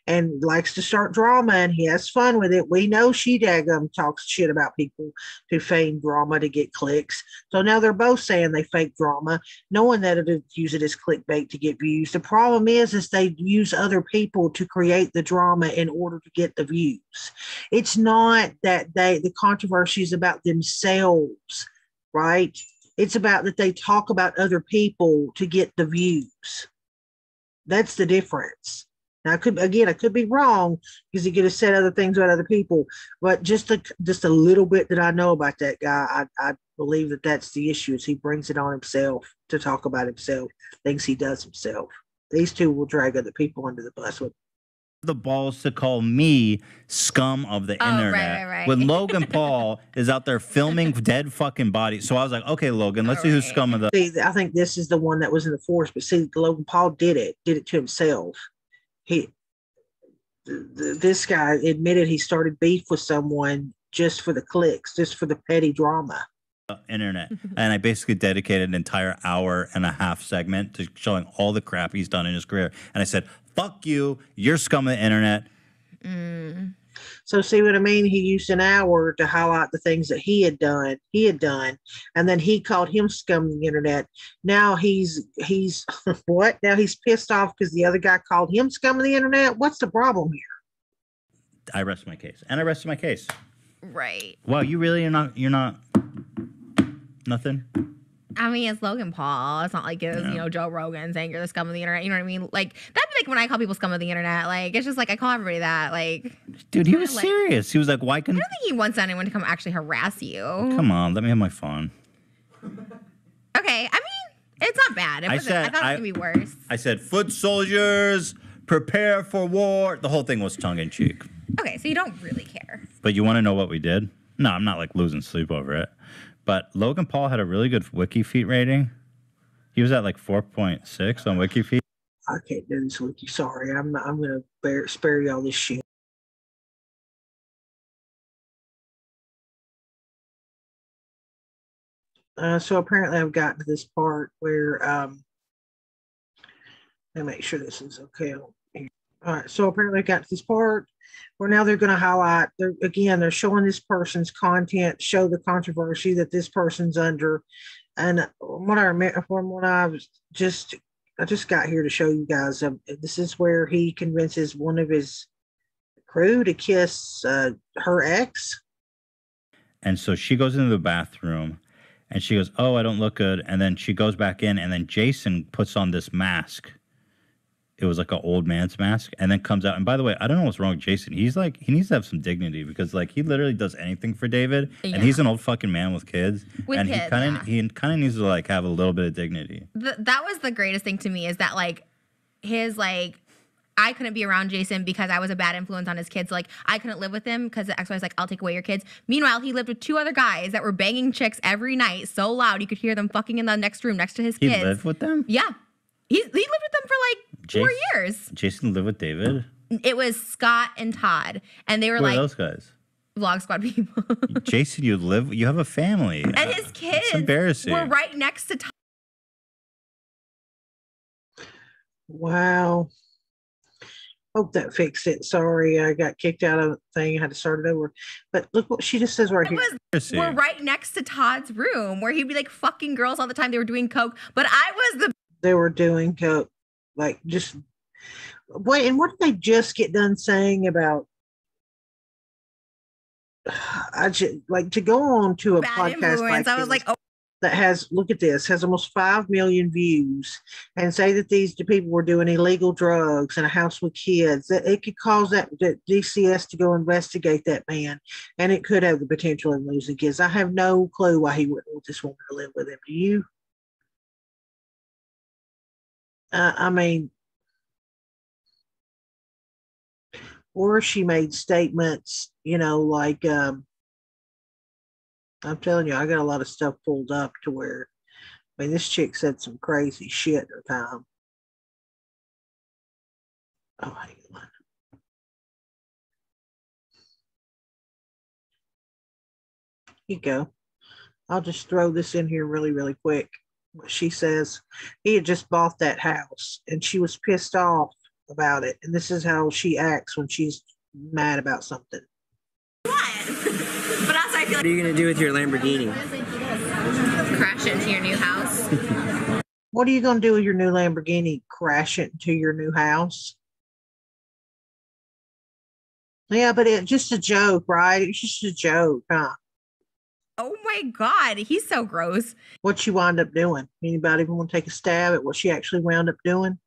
and likes to start drama, and he has fun with it. We know she daggum talks shit about people to feign drama to get clicks. So now they're both saying they fake drama, knowing that it use it as clickbait to get views. The problem is they use other people to create the drama in order to get the views. It's not that the controversy is about themselves, right? It's about that they talk about other people to get the views. That's the difference. Now, I could be wrong because he could have said other things about other people, but just a little bit that I know about that guy, I believe that that's the issue. Is he brings it on himself to talk about himself, things he does himself. These two will drag other people under the bus with the balls to call me scum of the internet right. when Logan Paul is out there filming dead fucking bodies. So I was like, okay, Logan, let's see who's scum of the. See, I think this is the one that was in the forest, but see, Logan Paul did it to himself. This guy admitted he started beef with someone just for the clicks, just for the petty drama. Internet. And I basically dedicated an entire hour and a half segment to showing all the crap he's done in his career. And I said, fuck you, you're scum of the internet. So see what I mean? He used an hour to highlight the things that he had done, and then he called him scum of the internet. Now he's what? Now he's pissed off because the other guy called him scum of the internet. What's the problem here? I rest my case. And I rested my case. Right. Wow, you really are you're not nothing? I mean, it's Logan Paul. It's not like it's, Joe Rogan saying you're the scum of the internet. You know what I mean? Like, that'd be like when I call people scum of the internet. Like, it's just like I call everybody that. Like, dude, he was serious. He was like, why I couldn't don't think he wants anyone to come actually harass you. Come on, let me have my phone. Okay. I mean, it's not bad. I thought it was going to be worse. I said, foot soldiers, prepare for war. The whole thing was tongue in cheek. Okay, so you don't really care. But you want to know what we did? No, I'm not like losing sleep over it. But Logan Paul had a really good WikiFeet rating. He was at like 4.6 on WikiFeet. I can't do this with you. Sorry, I'm going to spare you all this shit. So apparently I've gotten to this part where Let me make sure this is okay. All right, so apparently I got to this part where now they're going to highlight. They're showing this person's content, show the controversy that this person's under, and what I remember from when I just got here to show you guys. This is where he convinces one of his crew to kiss her ex. And so she goes into the bathroom and she goes, "Oh, I don't look good." And then she goes back in, and then Jason puts on this mask. It was like an old man's mask, and then comes out. And by the way, I don't know what's wrong with Jason. He's like, he needs to have some dignity, because like he literally does anything for David, and he's an old fucking man with kids. And he kind of needs to like have a little bit of dignity. That was the greatest thing to me, is that like his like, I couldn't be around Jason because I was a bad influence on his kids. Like, I couldn't live with him because the ex was like, "I'll take away your kids." Meanwhile, he lived with 2 other guys that were banging chicks every night so loud you could hear them fucking in the next room next to his kids. He lived with them? Yeah. He lived with them for like 4 years. Jason lived with David? It was Scott and Todd. And they were Who like, are those guys? Vlog Squad people. Jason, you have a family. And his kids it's embarrassing. were right next to Todd. Wow. Hope that fixed it. Sorry, I got kicked out of the thing. I had to start it over. But look what she just says right here. We're right next to Todd's room where he'd be like fucking girls all the time. They were doing coke. But I was the... They were doing coke. Like, just... Wait, and what did they just get done saying about... I just... Like, to go on to a bad podcast influence. like I was like, oh. that has, look at this, has almost 5 million views, and say that these people were doing illegal drugs in a house with kids, that it could cause that DCS to go investigate that man, and it could have the potential of losing kids. I have no clue why he wouldn't want this woman to live with him. Do you? I mean, or she made statements, you know, like, I'm telling you, I got a lot of stuff pulled up to where, I mean, this chick said some crazy shit at her time. Oh, hang on. Here you go. I'll just throw this in here really, really quick. She says he had just bought that house and she was pissed off about it. And this is how she acts when she's mad about something. But also I feel What are you going to do with your Lamborghini? crash into your new house. What are you going to do with your new Lamborghini? Crash it into your new house? Yeah, but it's just a joke, right? It's just a joke, huh? Oh my God, he's so gross. What'd she wind up doing? Anybody even want to take a stab at what she actually wound up doing?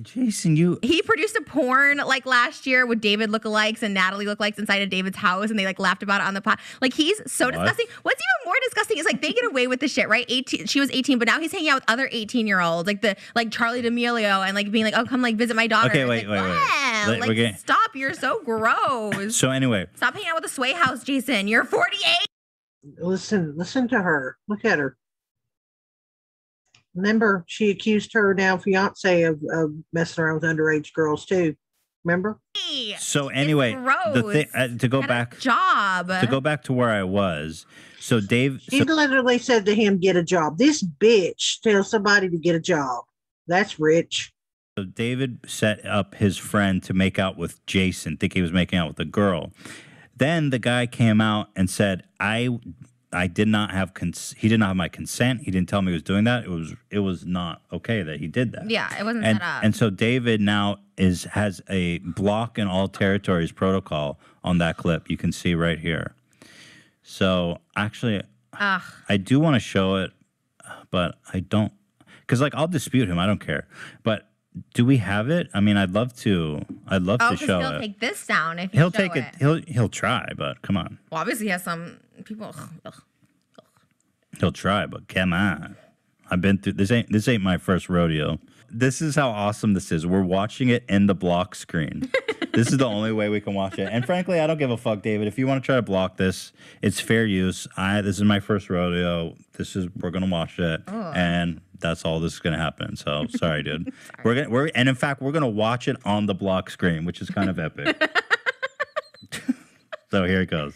Jason, he produced a porn like last year with David lookalikes and Natalie lookalikes inside of David's house, and they like laughed about it on the pod. Like, he's so disgusting. What's even more disgusting is like they get away with the shit, right? 18, she was 18, but now he's hanging out with other 18-year-olds, like Charlie D'Amelio, and like being like, "Oh, come like visit my daughter." Okay, wait. Like, stop! You're so gross. So anyway, stop hanging out with the Sway House, Jason. You're 48. Listen to her. Look at her. Remember, she accused her now fiance of messing around with underage girls too. Remember? So anyway, the thing to go back to where I was. So Dave, she literally said to him, "Get a job." This bitch tells somebody to get a job. That's rich. So David set up his friend to make out with Jason, think he was making out with a girl. Then the guy came out and said, I did not have he did not have my consent. He didn't tell me he was doing that. It was not okay that he did that. Yeah, it wasn't set up. And so David now has a block in all territories protocol on that clip. You can see right here. So actually, I do want to show it, but I don't, because like I'll dispute him. I don't care. But do we have it? I mean, I'd love to show it. He'll take this down if he'll take it. He'll try, but come on. Well, obviously he has some people. He'll try, but come on. I've been through this. Ain't my first rodeo. This is how awesome this is. We're watching it in the block screen. This is the only way we can watch it. And frankly, I don't give a fuck, David. If you want to try to block this, it's fair use. This is my first rodeo. We're gonna watch it, and that's all this is gonna happen. So sorry, dude. Sorry. And in fact, we're gonna watch it on the block screen, which is kind of epic. So here it goes.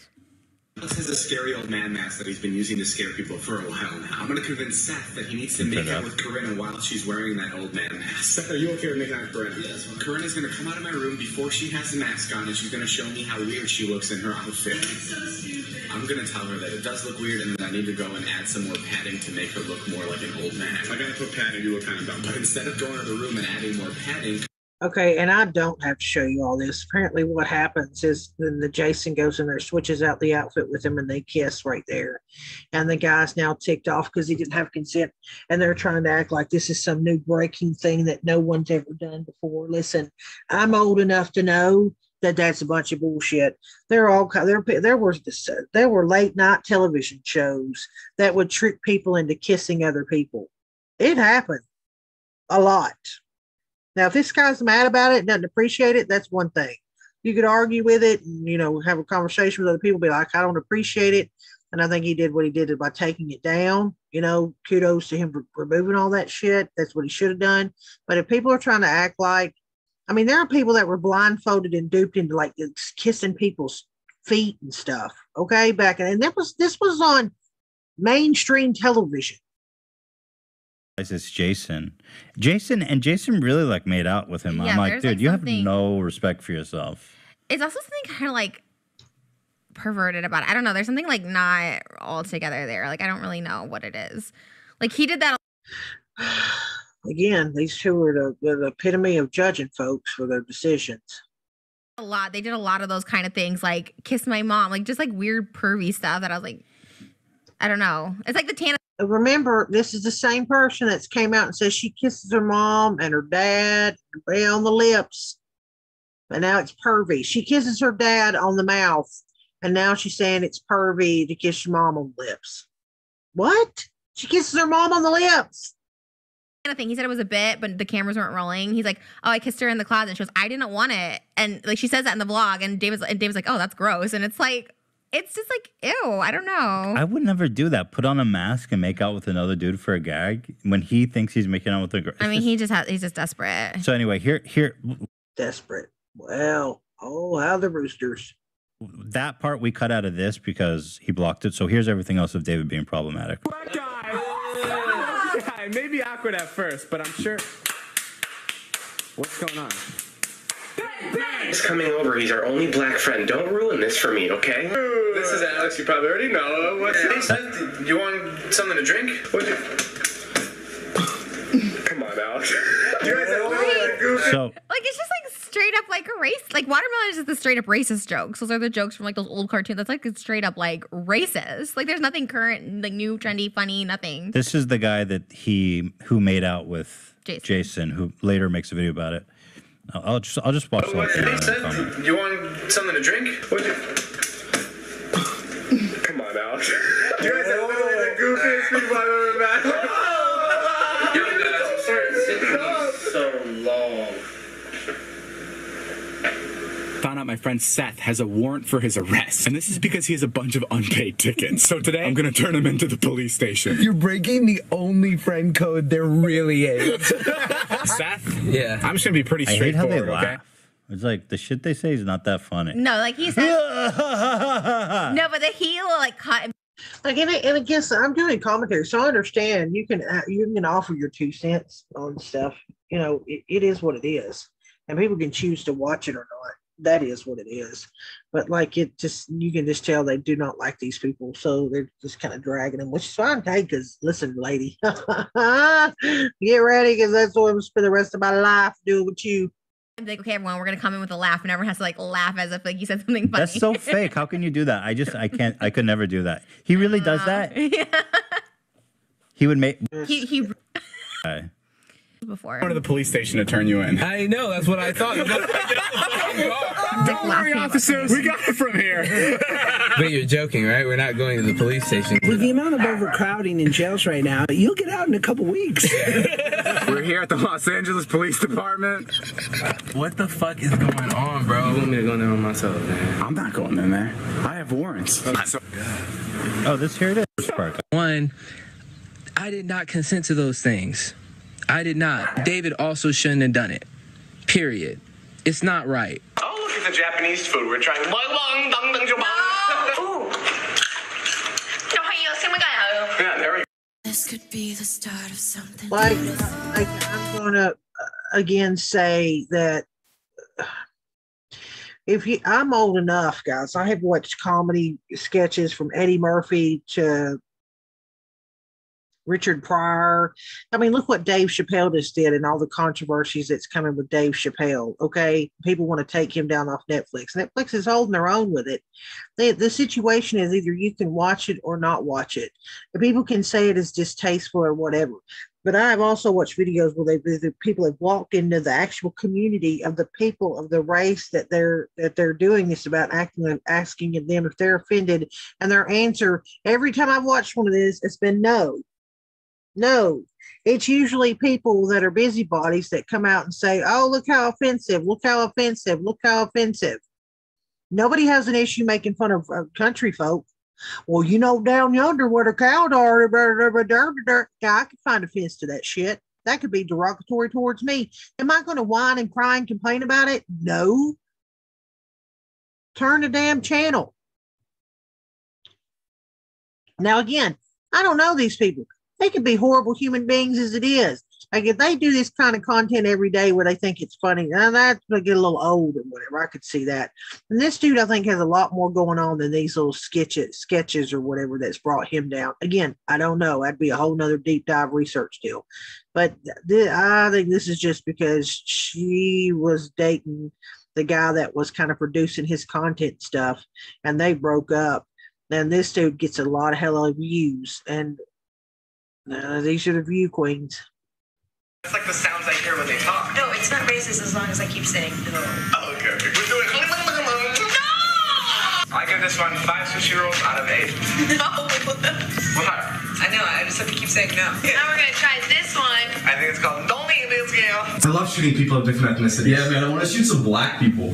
Alex has a scary old man mask that he's been using to scare people for a while now. I'm going to convince Seth that he needs to make out with Corinna while she's wearing that old man mask. Seth, are you okay with making out with Corinna? Yes. Corinna's going to come out of my room before she has the mask on, and she's going to show me how weird she looks in her outfit. I'm going to tell her that it does look weird and that I need to go and add some more padding to make her look more like an old man. If I got to put padding, you look kind of dumb. But instead of going to the room and adding more padding... Okay, and I don't have to show you all this. Apparently what happens is then the Jason goes in there, switches out the outfit with him, and they kiss right there. And the guy's now ticked off because he didn't have consent, and they're trying to act like this is some new breaking thing that no one's ever done before. Listen, I'm old enough to know that that's a bunch of bullshit. There were late night television shows that would trick people into kissing other people. It happened a lot. Now, if this guy's mad about it, doesn't appreciate it, that's one thing. You could argue with it and, have a conversation with other people, be like, I don't appreciate it. And I think he did what he did by taking it down. Kudos to him for removing all that shit. That's what he should have done. But if people are trying to act like, there are people that were blindfolded and duped into like kissing people's feet and stuff. Okay. And this was on mainstream television. It's Jason really made out with him. Yeah, I'm like, dude, you have something... no respect for yourself. It's also something kind of like perverted about it. I don't know. There's something like not all together there. Like, I don't really know what it is. Like, he did that. Again, these two are the epitome of judging folks for their decisions. A lot. They did a lot of those kind of things, like kiss my mom, like just like weird pervy stuff that I was like, I don't know. It's like the Tana. Remember, this is the same person that's came out and says she kisses her mom and her dad on the lips. And now it's pervy. She kisses her dad on the mouth. And now she's saying it's pervy to kiss your mom on the lips. What? She kisses her mom on the lips. Thing. He said it was a bit, but the cameras weren't rolling. He's like, oh, I kissed her in the closet. And she goes, I didn't want it. And like she says that in the vlog. And David's like, oh, that's gross. And it's like, it's just like, ew, I don't know. I would never do that. Put on a mask and make out with another dude for a gag when he thinks he's making out with a girl. He's just desperate. So anyway, here. Desperate. Well, how the roosters. That part we cut out of this because he blocked it. So here's everything else of David being problematic. That guy. It may be awkward at first, but I'm sure. What's going on? He's coming over. He's our only black friend. Don't ruin this for me, okay? This is Alex. You probably already know. What's up? Hey, you want something to drink? Come on, Alex. You guys are really goofy. So, like, it's just like straight up like a race. Like, Watermelon is just the straight up racist jokes. Those are the jokes from like those old cartoons. That's like straight up like racist. Like, there's nothing current, like new, trendy, funny, nothing. This is the guy who made out with Jason, who later makes a video about it. I'll just watch that. You want something to drink? Come on, Alex. You guys are literally the goofiest people I've ever met. So long. Found out my friend Seth has a warrant for his arrest, and this is because he has a bunch of unpaid tickets. So today I'm gonna turn him into the police station. You're breaking the only friend code there really is. Seth? Yeah. I'm just gonna be pretty straightforward. I hate how they laugh. Okay? It's like the shit they say is not that funny. No, like he said. No, but he will like cut. Like, and again, so I'm doing commentary, so I understand you can offer your 2 cents on stuff. It is what it is, and people can choose to watch it or not. That is what it is. But like, you can just tell they do not like these people, so they're just kind of dragging them, which is fine. Hey, because listen, lady, get ready, because that's what I'm gonna spend the rest of my life doing with you. I'm like, okay, everyone, we're gonna come in with a laugh, and everyone has to like laugh as if like you said something funny. That's so fake. How can you do that? I could never do that. He really does that. Yeah. He would make. He. Before. Go to the police station to turn you in. I know, that's what I thought. Don't worry, officers. We got it from here. But you're joking, right? We're not going to the police station. With the amount of overcrowding in jails right now, you'll get out in a couple weeks. We're here at the Los Angeles Police Department. What the fuck is going on, bro? You want me to go in there on myself, man? I'm not going in there. I have warrants. Oh, this here it is. One, I did not consent to those things. I did not. David also shouldn't have done it. Period. It's not right. Oh, look at the Japanese food we're trying. could be the start of something. Like I'm gonna again say that I'm old enough, guys. I have watched comedy sketches from Eddie Murphy to Richard Pryor. I mean, look what Dave Chappelle just did and all the controversies that's coming with Dave Chappelle. Okay. People want to take him down off Netflix. Netflix is holding their own with it. The situation is either you can watch it or not watch it. And people can say it is distasteful or whatever. But I have also watched videos where the people have walked into the actual community of the people of the race that they're doing this about, asking them if they're offended, and their answer every time I've watched one of this, it's been no. No, it's usually people that are busybodies that come out and say, oh, look how offensive, look how offensive, look how offensive. Nobody has an issue making fun of country folk. Well, you know, down yonder where the cows are, I can find offense to that shit. That could be derogatory towards me. Am I going to whine and cry and complain about it? No. Turn the damn channel. Now, again, I don't know these people. They can be horrible human beings as it is. Like if they do this kind of content every day where they think it's funny, and that's going to get a little old or whatever. I could see that. And this dude, I think, has a lot more going on than these little sketches or whatever that's brought him down. Again, I don't know. That'd be a whole nother deep dive research deal. But I think this is just because she was dating the guy that was kind of producing his content stuff, and they broke up. And this dude gets a lot of hella views, and these are the view queens. It's like the sounds I hear when they talk. No, it's not racist as long as I keep saying no. Oh, okay. We're doing no! I give this one 5 sushi rolls out of 8. No. What? I know, I just have to keep saying no. Now we're going to try this one. I think it's called Don't Eat This Scale. I love shooting people of different ethnicities. Yeah, man, I want to shoot some black people.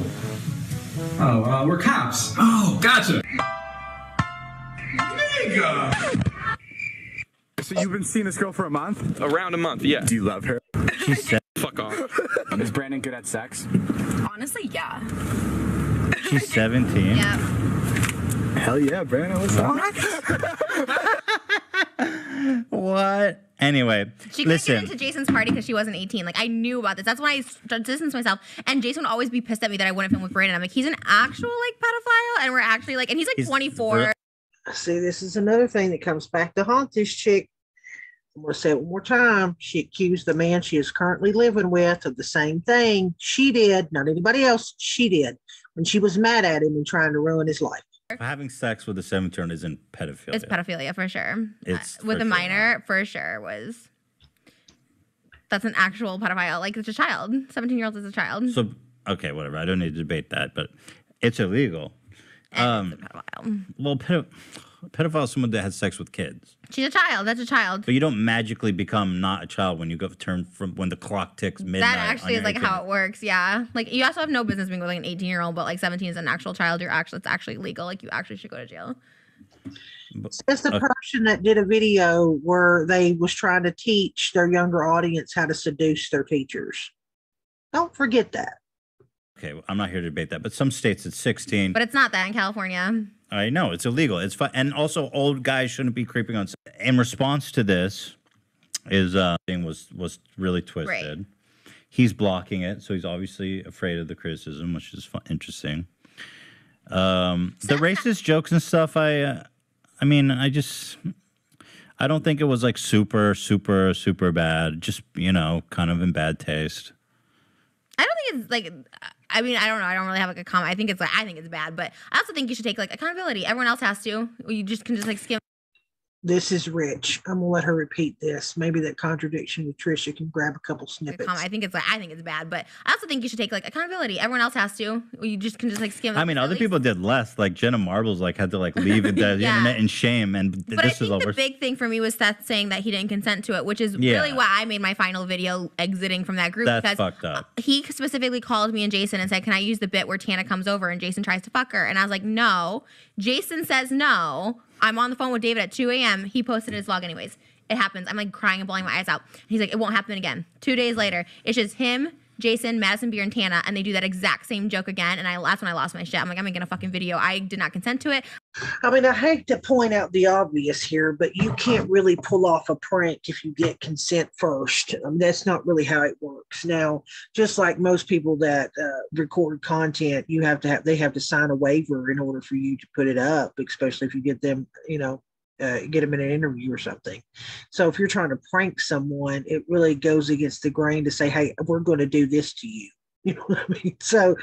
Oh, we're cops. Oh, gotcha. Nigga! So you've been seeing this girl for a month? Around a month, yeah. Do you love her? She said, fuck off. Is Brandon good at sex? Honestly, yeah. She's 17. Yeah. Hell yeah, Brandon. What's What? Anyway, She couldn't get into Jason's party because she wasn't 18. Like, I knew about this. That's why I distanced myself. And Jason would always be pissed at me that I wouldn't film with Brandon. I'm like, he's an actual, like, pedophile. And we're actually, like, and he's, like, 24. See, this is another thing that comes back to haunt this chick. I'm going to say it one more time. She accused the man she is currently living with of the same thing she did, not anybody else. She did when she was mad at him and trying to ruin his life. Having sex with a 17-year-old isn't pedophilia. It's pedophilia for sure. It's with a minor for sure was. That's an actual pedophile. Like, it's a child. 17-year-old is a child. So, okay, whatever. I don't need to debate that, but it's illegal. And it's a pedophile. Well, pedophile is someone that has sex with kids. She's a child. That's a child. But you don't magically become not a child when you go turn from when the clock ticks midnight. That actually is like how it works. Yeah. Like, you also have no business being with like an 18-year-old, but like 17 is an actual child. It's actually legal. Like, you actually should go to jail. It's the person that did a video where they was trying to teach their younger audience how to seduce their teachers. Don't forget that. Okay, well, I'm not here to debate that, but some states it's 16. But it's not that in California. I know, it's illegal. It's fine. And also, old guys shouldn't be creeping on. In response to this, his thing was really twisted. Right. He's blocking it, so he's obviously afraid of the criticism, which is interesting. The racist jokes and stuff, I mean, I don't think it was like super, super, super bad. Just, you know, kind of in bad taste. I don't think it's like, I mean, I don't know. I don't really have like a comment. I think it's bad, but I also think you should take like accountability. Everyone else has to. You just can just like skim. This is Rich. I'm gonna let her repeat this. Maybe that contradiction with Trisha can grab a couple snippets. I think it's bad, but I also think you should take like accountability. Everyone else has to. You just can just like skim. I mean, other people did less. Like Jenna Marbles, like had to like leave the internet in shame. And but this I think the big thing for me was Seth saying that he didn't consent to it, which is really why I made my final video exiting from that group. That's because fucked up. He specifically called me and Jason and said, "Can I use the bit where Tana comes over and Jason tries to fuck her?" And I was like, "No." Jason says no. I'm on the phone with David at 2 a.m. He posted his vlog anyways. It happens. I'm like crying and bawling my eyes out. He's like, it won't happen again. 2 days later, it's just him, Jason, Madison Beer, and Tana, and they do that exact same joke again. And that's when I lost my shit. I'm like, I'm making a fucking video. I did not consent to it. I mean, I hate to point out the obvious here, but you can't really pull off a prank if you get consent first. That's not really how it works. Now, just like most people that record content, they have to sign a waiver in order for you to put it up, especially if you get them, get them in an interview or something. So if you're trying to prank someone, it really goes against the grain to say, "Hey, we're going to do this to you." You know what I mean? So,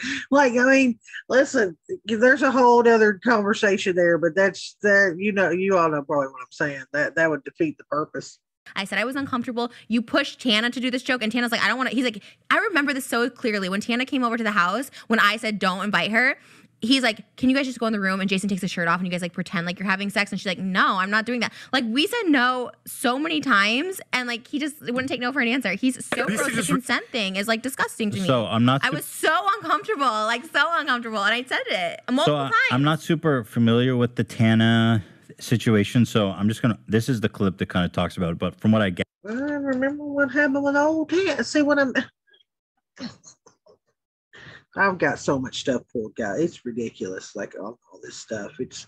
listen, there's a whole other conversation there, but that's the, you all know probably what I'm saying. That would defeat the purpose. I said I was uncomfortable. You pushed Tana to do this joke, and Tana's like, I don't want to. He's like, I remember this so clearly. When Tana came over to the house, when I said don't invite her, he's like, can you guys just go in the room? And Jason takes his shirt off and you guys like pretend like you're having sex. And she's like, no, I'm not doing that. Like, we said no so many times, and like he just wouldn't take no for an answer. He's so gross. The consent thing is like disgusting to me. So I was so uncomfortable, and I said it multiple times. I'm not super familiar with the Tana situation, so I'm just gonna. This is the clip that kind of talks about it, but from what I get, I remember what happened with old Tana. See what I'm. I've got so much stuff, poor guy. It's ridiculous, like all this stuff. It's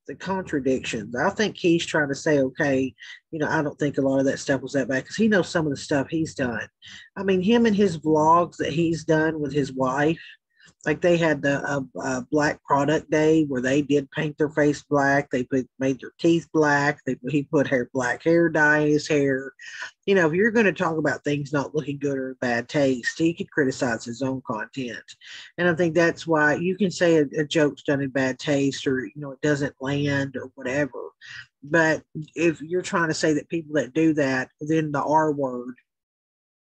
the contradictions. I think he's trying to say, okay, I don't think a lot of that stuff was that bad because he knows some of the stuff he's done. I mean, him and his vlogs that he's done with his wife, like they had the Black Product Day where they did paint their face black. They made their teeth black. He put black hair dye in his hair. If you're going to talk about things not looking good or bad taste, he could criticize his own content. And I think that's why you can say a joke's done in bad taste or, it doesn't land or whatever. But if you're trying to say that people that do that, then the R word,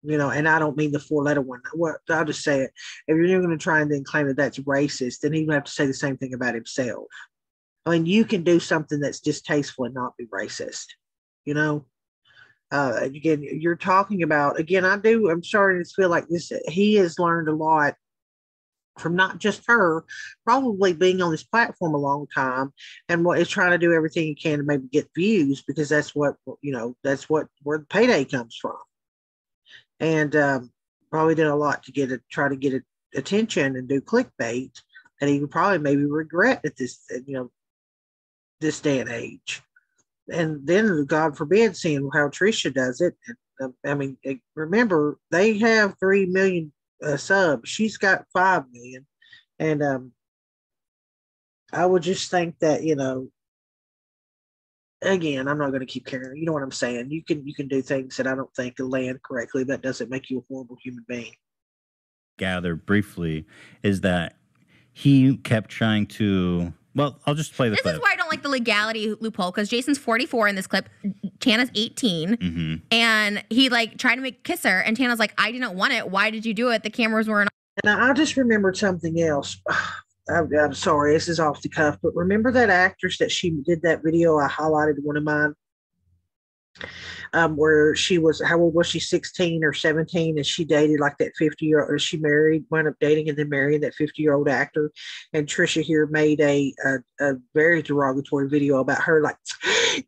and I don't mean the 4-letter one. I'll just say it. If you're going to try and then claim that that's racist, then he would have to say the same thing about himself. I mean, you can do something that's distasteful and not be racist. Again, you're talking about, I'm starting to feel like this. He has learned a lot from not just her, probably being on this platform a long time, and what is trying to do everything he can to maybe get views because that's what, where the payday comes from. And probably did a lot to try to get attention and do clickbait, and he would probably maybe regret at this, this day and age. And then, God forbid, seeing how Trisha does it. Remember, they have 3 million subs. She's got 5 million, and I would just think that again, I'm not going to keep carrying. You know what I'm saying? You can do things that I don't think land correctly. That doesn't make you a horrible human being. Gather briefly is that he kept trying to. Well, I'll just play the clip. This is why I don't like the legality loophole because Jason's 44 in this clip, Tana's 18, and he tried to kiss her, and Tana's like, "I didn't want it. Why did you do it? The cameras weren't on." And I just remembered something else. I'm sorry, this is off the cuff, but remember that actress that she did that video? I highlighted one of mine where she was, how old was she, 16 or 17, and she dated like that 50-year-old, or she wound up dating and then marrying that 50-year-old actor. And Trisha here made a very derogatory video about her,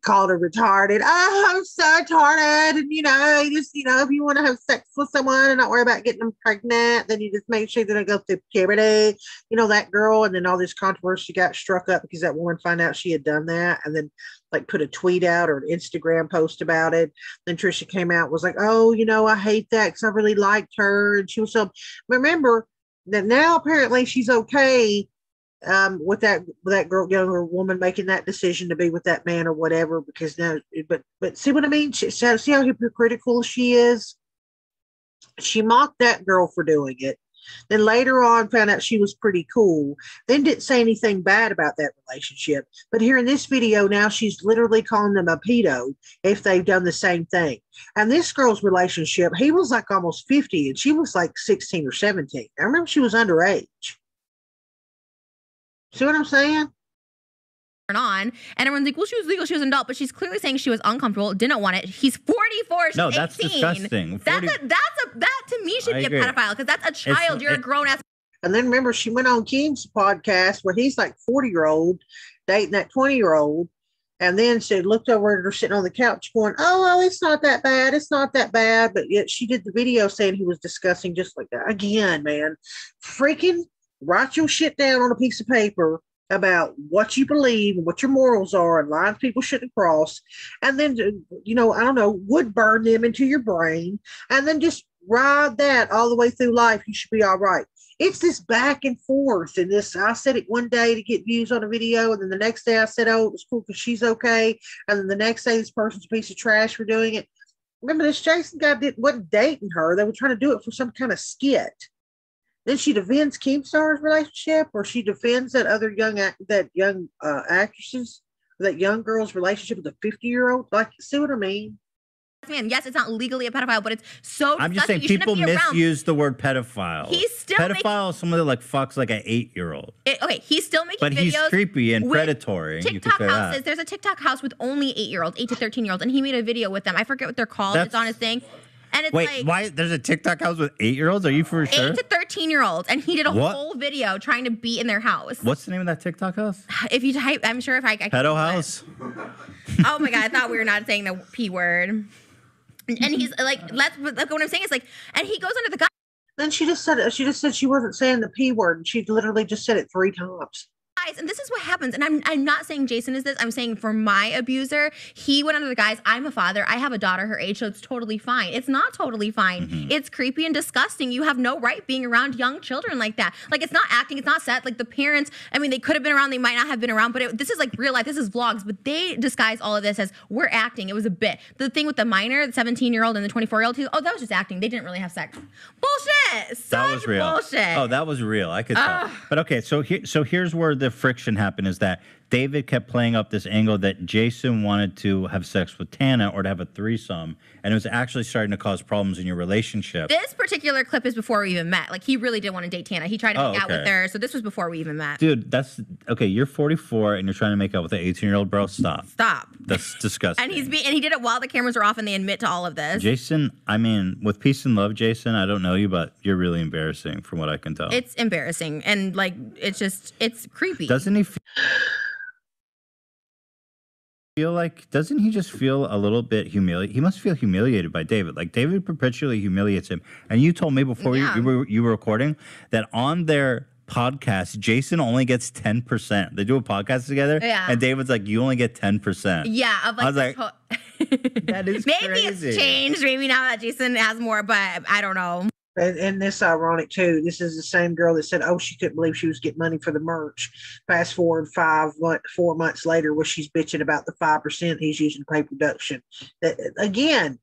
called her retarded. Oh, I'm so retarded. And, if you want to have sex with someone and not worry about getting them pregnant, then you just make sure that I go through puberty. That girl. And then all this controversy got struck up because that woman found out she had done that and then put a tweet out or an Instagram post about it. Then Trisha came out and was like, oh, I hate that because I really liked her. And she was so, remember that now apparently she's okay with that younger woman making that decision to be with that man or whatever, because now, but see what I mean? See how hypocritical she is? She mocked that girl for doing it. Then later on found out she was pretty cool. Then didn't say anything bad about that relationship. But here in this video now, she's literally calling them a pedo if they've done the same thing. And this girl's relationship, he was almost 50 and she was 16 or 17. I remember she was underage. See what I'm saying? On, and everyone's like, well, she was legal, she was an adult, but she's clearly saying she was uncomfortable, didn't want it. He's 44, she's 18. That's disgusting. That to me should be a pedophile, because that's a child. You're a grown ass. And then remember, she went on Kim's podcast where he's 40-year-old dating that 20-year-old, and then she looked over at her sitting on the couch going, oh, well, it's not that bad, it's not that bad. But yet she did the video saying he was disgusting just like that. Again, man, freaking write your shit down on a piece of paper about what you believe and what your morals are and lines people shouldn't cross, and then I don't know, would burn them into your brain, and then just ride that all the way through life. You should be all right. It's this back and forth, and this, I said it one day to get views on a video, and then the next day I said, oh, it was cool because she's okay, and then the next day this person's a piece of trash for doing it. Remember, this Jason guy wasn't dating her. They were trying to do it for some kind of skit. Then she defends Keemstar's relationship, or she defends that other young actress's, that young girl's relationship with a 50-year-old. Like, see what I mean? Man, yes, it's not legally a pedophile, but it's so. I'm just saying people misuse the word pedophile. He's still pedophile. Someone that like fucks like an 8-year-old. Okay, he's still making but videos. But he's creepy and predatory. TikTok houses. There's a TikTok house with only 8-year-olds, 8 to 13-year-olds, and he made a video with them. I forget what they're called. It's on his thing. And it's wait, why? There's a TikTok house with 8-year-olds? Are you for sure? 8 to 13-year-olds, and he did a whole video trying to be in their house. What's the name of that TikTok house? If you type, I'm sure if I Pedo house. Oh my god, I thought we were not saying the P word. And he's like what I'm saying is like, and he goes under the gun. Then she just said she wasn't saying the P word, and she literally just said it 3 times. Guys, and this is what happens, and I'm not saying Jason is this. I'm saying for my abuser, he went under the guise, I'm a father, I have a daughter her age, so it's totally fine. It's not totally fine. Mm-hmm. It's creepy and disgusting. You have no right being around young children like that. Like, it's not acting, it's not set. Like, the parents, I mean, they could have been around, they might not have been around, but this is like real life. This is vlogs, but they disguise all of this as we're acting. It was a bit. The thing with the minor, the 17-year-old and the 24-year-old, that was just acting. They didn't really have sex. Bullshit. That was real. Bullshit. Oh, that was real. I could tell. But okay, so here's where the friction happened, is that David kept playing up this angle that Jason wanted to have sex with Tana or to have a threesome, and it was actually starting to cause problems in your relationship. This particular clip is before we even met. Like, he really did want to date Tana. He tried to hang out with her, so this was before we even met. Dude, that's okay. You're 44 and you're trying to make out with an 18-year-old, bro. Stop. That's disgusting. And he did it while the cameras were off, and they admit to all of this. Jason, I mean, with peace and love, Jason, I don't know you, but you're really embarrassing from what I can tell. It's embarrassing, and like, it's creepy. Doesn't he doesn't he just feel a little bit humiliated? He must feel humiliated by David. Like, David perpetually humiliates him. And you told me before you were recording that on their podcast, Jason only gets 10%. They do a podcast together, and David's like, you only get 10%. Yeah, I was like, that is maybe crazy. It's changed. Maybe now that Jason has more, but I don't know. And this ironic too. This is the same girl that said, "Oh, she couldn't believe she was getting money for the merch." Fast forward 4 months later, where she's bitching about the 5% he's using to pay production. Again,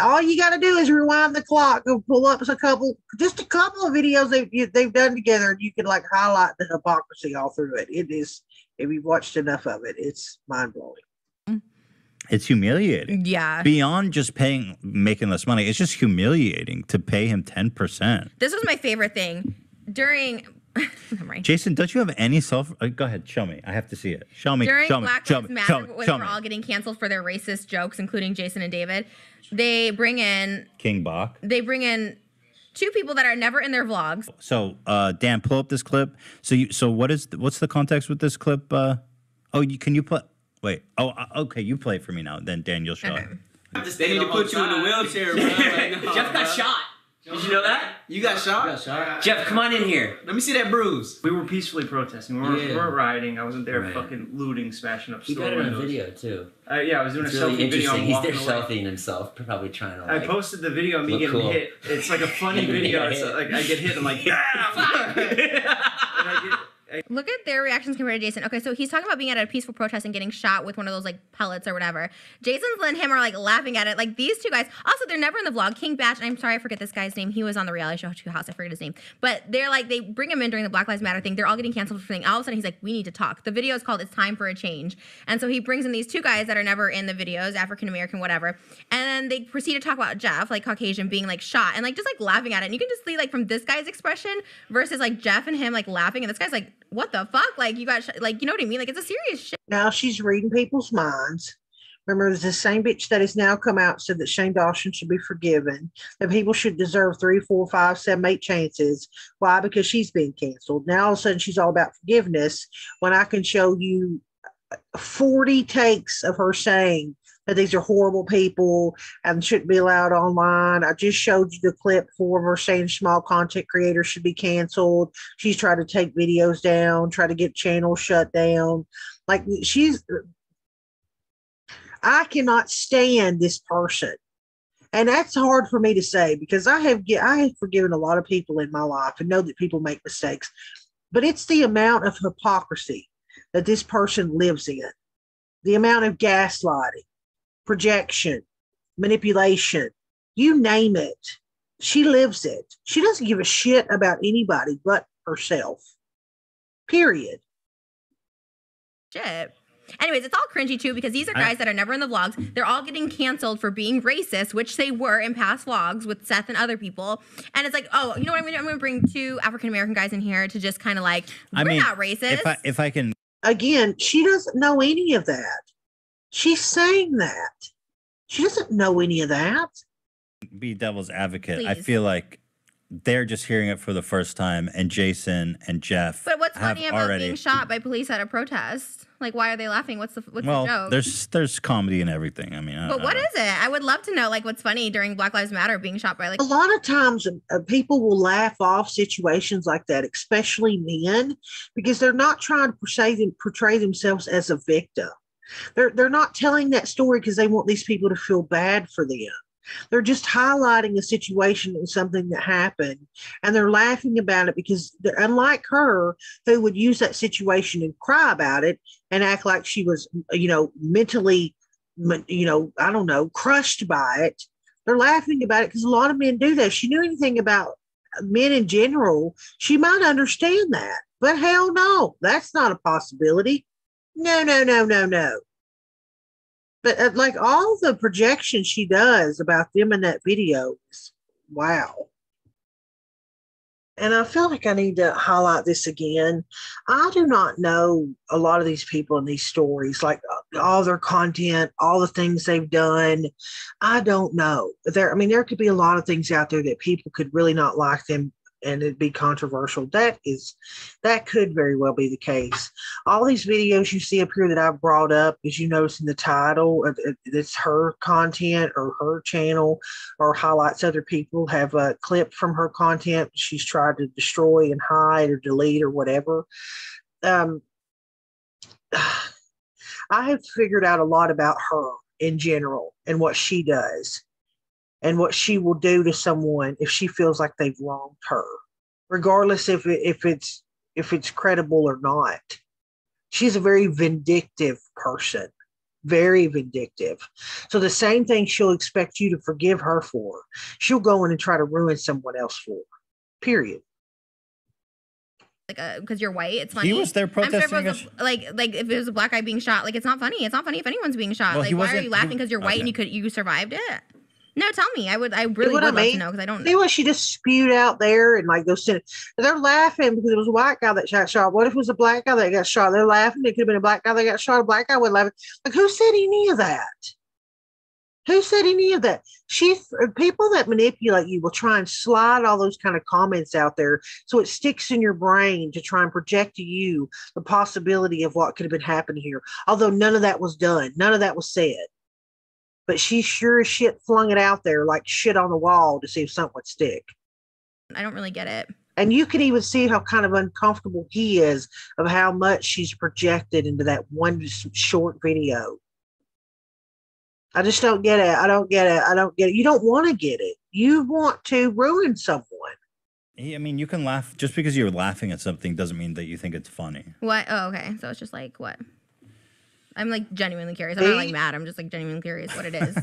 all you got to do is rewind the clock, go pull up just a couple of videos they've done together, and you can like highlight the hypocrisy all through it. It is, if you've watched enough of it, it's mind blowing. It's humiliating. Yeah. Beyond just making less money, it's just humiliating to pay him 10%. This was my favorite thing during. Right. Jason, don't you have any self? Go ahead, show me. I have to see it. Show me. During show Black me, Lives Matter, when they were all getting canceled for their racist jokes, including Jason and David, they bring in King Bach. They bring in 2 people that are never in their vlogs. So, Dan, pull up this clip. So what's the context with this clip? Can you play? Wait. Oh, okay. You play it for me now. Then Dan, you'll show it. They need to put you in a wheelchair, bro. Jeff got shot. Did you know that? You got shot? Jeff, come on in here. Let me see that bruise. We were peacefully protesting. We weren't rioting. I wasn't there fucking looting, smashing up store windows. You got it on video, too. Yeah, I was doing it's a really selfie video. He's there selfieing himself, probably trying to, I posted the video of me getting hit. It's like a funny video. It's like I get hit. I'm like, Look at their reactions compared to Jason. Okay, so he's talking about being at a peaceful protest and getting shot with one of those like pellets or whatever. Jason's and him are like laughing at it. Like, these 2 guys. Also, they're never in the vlog. King Batch, and I'm sorry I forget this guy's name. He was on the reality show 2 House. I forget his name. But they're like, they bring him in during the Black Lives Matter thing. They're all getting canceled for something. All of a sudden, he's like, we need to talk. The video is called It's Time for a Change. And so he brings in these 2 guys that are never in the videos, African American, whatever. And then they proceed to talk about Jeff, like Caucasian, being like shot and like just like laughing at it. And you can just see like from this guy's expression versus like Jeff and him like laughing. And this guy's like, what the fuck? Like, you got like, you know what I mean? Like, it's a serious shit. Now she's reading people's minds. Remember, there's the same bitch that has now come out and said that Shane Dawson should be forgiven, that people should deserve 3, 4, 5, 7, 8 chances. Why? Because she's being canceled. Now all of a sudden she's all about forgiveness, when I can show you 40 takes of her saying that these are horrible people and shouldn't be allowed online. I just showed you the clip for her saying small content creators should be canceled. She's tried to take videos down, try to get channels shut down. Like I cannot stand this person. And that's hard for me to say because I have forgiven a lot of people in my life and know that people make mistakes. But it's the amount of hypocrisy that this person lives in, the amount of gaslighting, projection, manipulation, you name it. She lives it. She doesn't give a shit about anybody but herself. Period. Shit. Anyways, it's all cringy too because these are guys that are never in the vlogs. They're all getting canceled for being racist, which they were in past vlogs with Seth and other people. And it's like, oh, you know what I'm going to bring 2 African American guys in here to just kind of like, we're not racist. If I can. Again, she doesn't know any of that. She's saying that. She doesn't know any of that. Be devil's advocate. Please. I feel like they're just hearing it for the first time, and Jason and Jeff. But what's have funny about already being shot by police at a protest? Like, why are they laughing? What's the joke? There's comedy in everything. I mean, but what is it? I would love to know, like, what's funny during Black Lives Matter being shot by, like, a lot of times people will laugh off situations like that, especially men, because they're not trying to portray themselves as a victim. They're not telling that story because they want these people to feel bad for them. They're just highlighting a situation and something that happened, and they're laughing about it because they're unlike her, who would use that situation and cry about it and act like she was, mentally, I don't know, crushed by it. They're laughing about it because a lot of men do that. If she knew anything about men in general, she might understand that. But hell no, that's not a possibility. No. But like all the projections she does about them in that video is wow. And I feel like I need to highlight this again. I do not know a lot of these people in these stories, like all their content, all the things they've done. I don't know. There could be a lot of things out there that people could really not like them and it'd be controversial. That could very well be the case. All these videos you see up here that I've brought up, as you notice in the title, it's her content or her channel or highlights other people, have a clip from her content she's tried to destroy and hide or delete or whatever. I have figured out a lot about her in general and what she does and what she will do to someone if she feels like they've wronged her, regardless if it's credible or not. She's a very vindictive person, very vindictive. So the same thing she'll expect you to forgive her for, she'll go in and try to ruin someone else for, period. Like, because you're white, it's funny. He was there protesting. I'm sure if it was like if it was a black guy being shot, like it's not funny. It's not funny if anyone's being shot. Well, like, why are you laughing because you're white and you survived it? No, tell me. I really would love to know because I don't know. See what she just spewed out there and like those. They're laughing because it was a white guy that got shot. What if it was a black guy that got shot? They're laughing. It could have been a black guy that got shot. A black guy would laugh. Like, who said any of that? Who said any of that? People that manipulate you will try and slide all those kind of comments out there so it sticks in your brain to try and project to you the possibility of what could have been happening here. Although none of that was done. None of that was said. But she sure as shit flung it out there like shit on the wall to see if something would stick. I don't really get it. And you can even see how kind of uncomfortable he is of how much she's projected into that one short video. I just don't get it. I don't get it. You don't want to get it. You want to ruin someone. I mean, you can laugh. Just because you're laughing at something doesn't mean that you think it's funny. What? Oh, okay. So it's just like, what? I'm like genuinely curious. I'm not like mad. I'm just like genuinely curious what it is.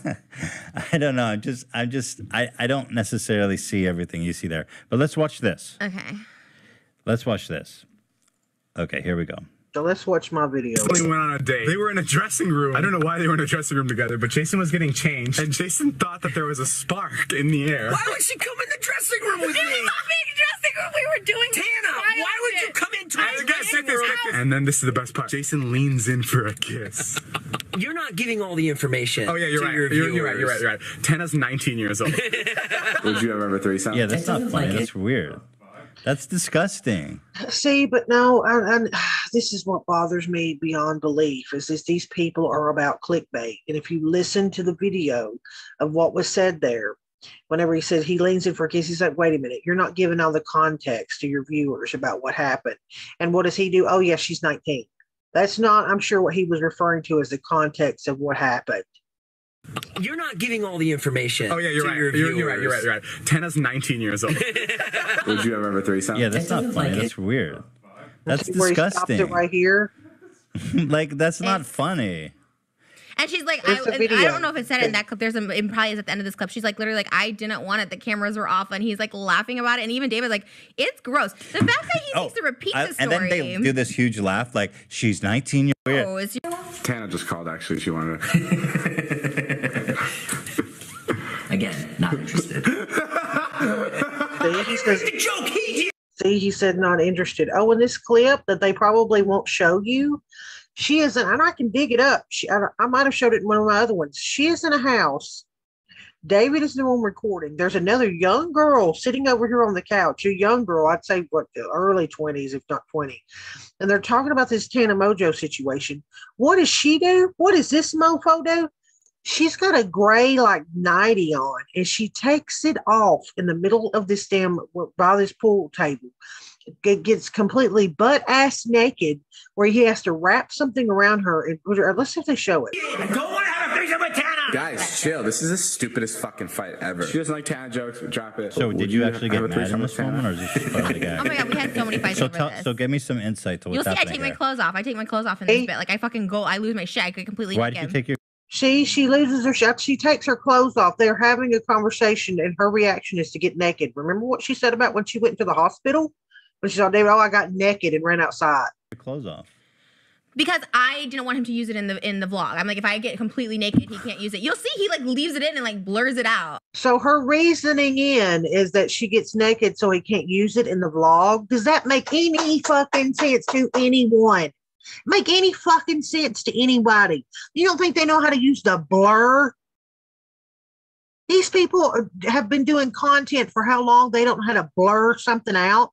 I don't know. I don't necessarily see everything you see there. But let's watch this. Okay. Let's watch this. Okay, here we go. So let's watch my video. They went on a date. They were in a dressing room. I don't know why they were in a dressing room together, but Jason was getting changed, and Jason thought that there was a spark in the air. Why would she come in the dressing room with me? It was not being a dressing room. We were doing Tana, why would you come into my dressing room? And then this is the best part. Jason leans in for a kiss. You're not giving all the information. Oh yeah, you're right. You're right. Tana's 19 years old. Would you ever have a threesome? Yeah, that's not funny. That's weird. That's disgusting. See, but no, this is what bothers me beyond belief is these people are about clickbait. And if you listen to the video of what was said there, whenever he said he leans in for a kiss, he's like, wait a minute, you're not giving all the context to your viewers about what happened. And what does he do? Oh, yeah, she's 19. That's not, I'm sure, what he was referring to as the context of what happened. You're not giving all the information. Oh yeah, you're right. You're right. Tana's 19 years old. Would you ever have a threesome? Yeah, that's not funny. That's weird. That's Where he stopped disgusting. it right here. Like, that's not funny. And she's like, There's a I video. don't know if it said it in that clip. It probably is at the end of this clip. She's like, literally, like, I didn't want it. The cameras were off, and he's like laughing about it. And even David's like, it's gross. The fact that he needs to repeat the story. And then they do this huge laugh, like, she's 19 years old. Oh, is Tana just called. Actually, she wanted to. Again, not interested. See, he says, the joke he did. See, he said not interested. Oh, in this clip that they probably won't show you, she is in, and I can dig it up. I might have showed it in one of my other ones. She is in a house. David is the one recording. There's another young girl sitting over here on the couch. A young girl, I'd say, what, the early 20s, if not 20. And they're talking about this Tana Mojo situation. What does she do? What does this mofo do? She's got a gray like nightie on, and she takes it off in the middle of this by this pool table. It gets completely butt ass naked, where he has to wrap something around her and put her. Let's see if they show it. I don't want to have a threesome with Tana. Guys, chill. This is the stupidest fucking fight ever. She doesn't like Tana jokes. Drop it. So, did you actually get mad in this moment, or is this just part of the gag? Oh my God, we had so many fights over this. So, give me some insight to what's You'll see, I happening take my here. clothes off. I take my clothes off in this bit. Like, I fucking go. I lose my shit. I could completely. Why did you take your? She loses her shit. She takes her clothes off. They're having a conversation, and her reaction is to get naked. Remember what she said about when she went to the hospital? When she saw David, oh, I got naked and ran outside. Your clothes off. Because I didn't want him to use it in the vlog. I'm like, if I get completely naked, he can't use it. You'll see he like leaves it in and like blurs it out. So her reasoning is that she gets naked so he can't use it in the vlog. Does that make any fucking sense to anyone? Make any fucking sense to anybody? You don't think they know how to use the blur? These people have been doing content for how long? They don't know how to blur something out.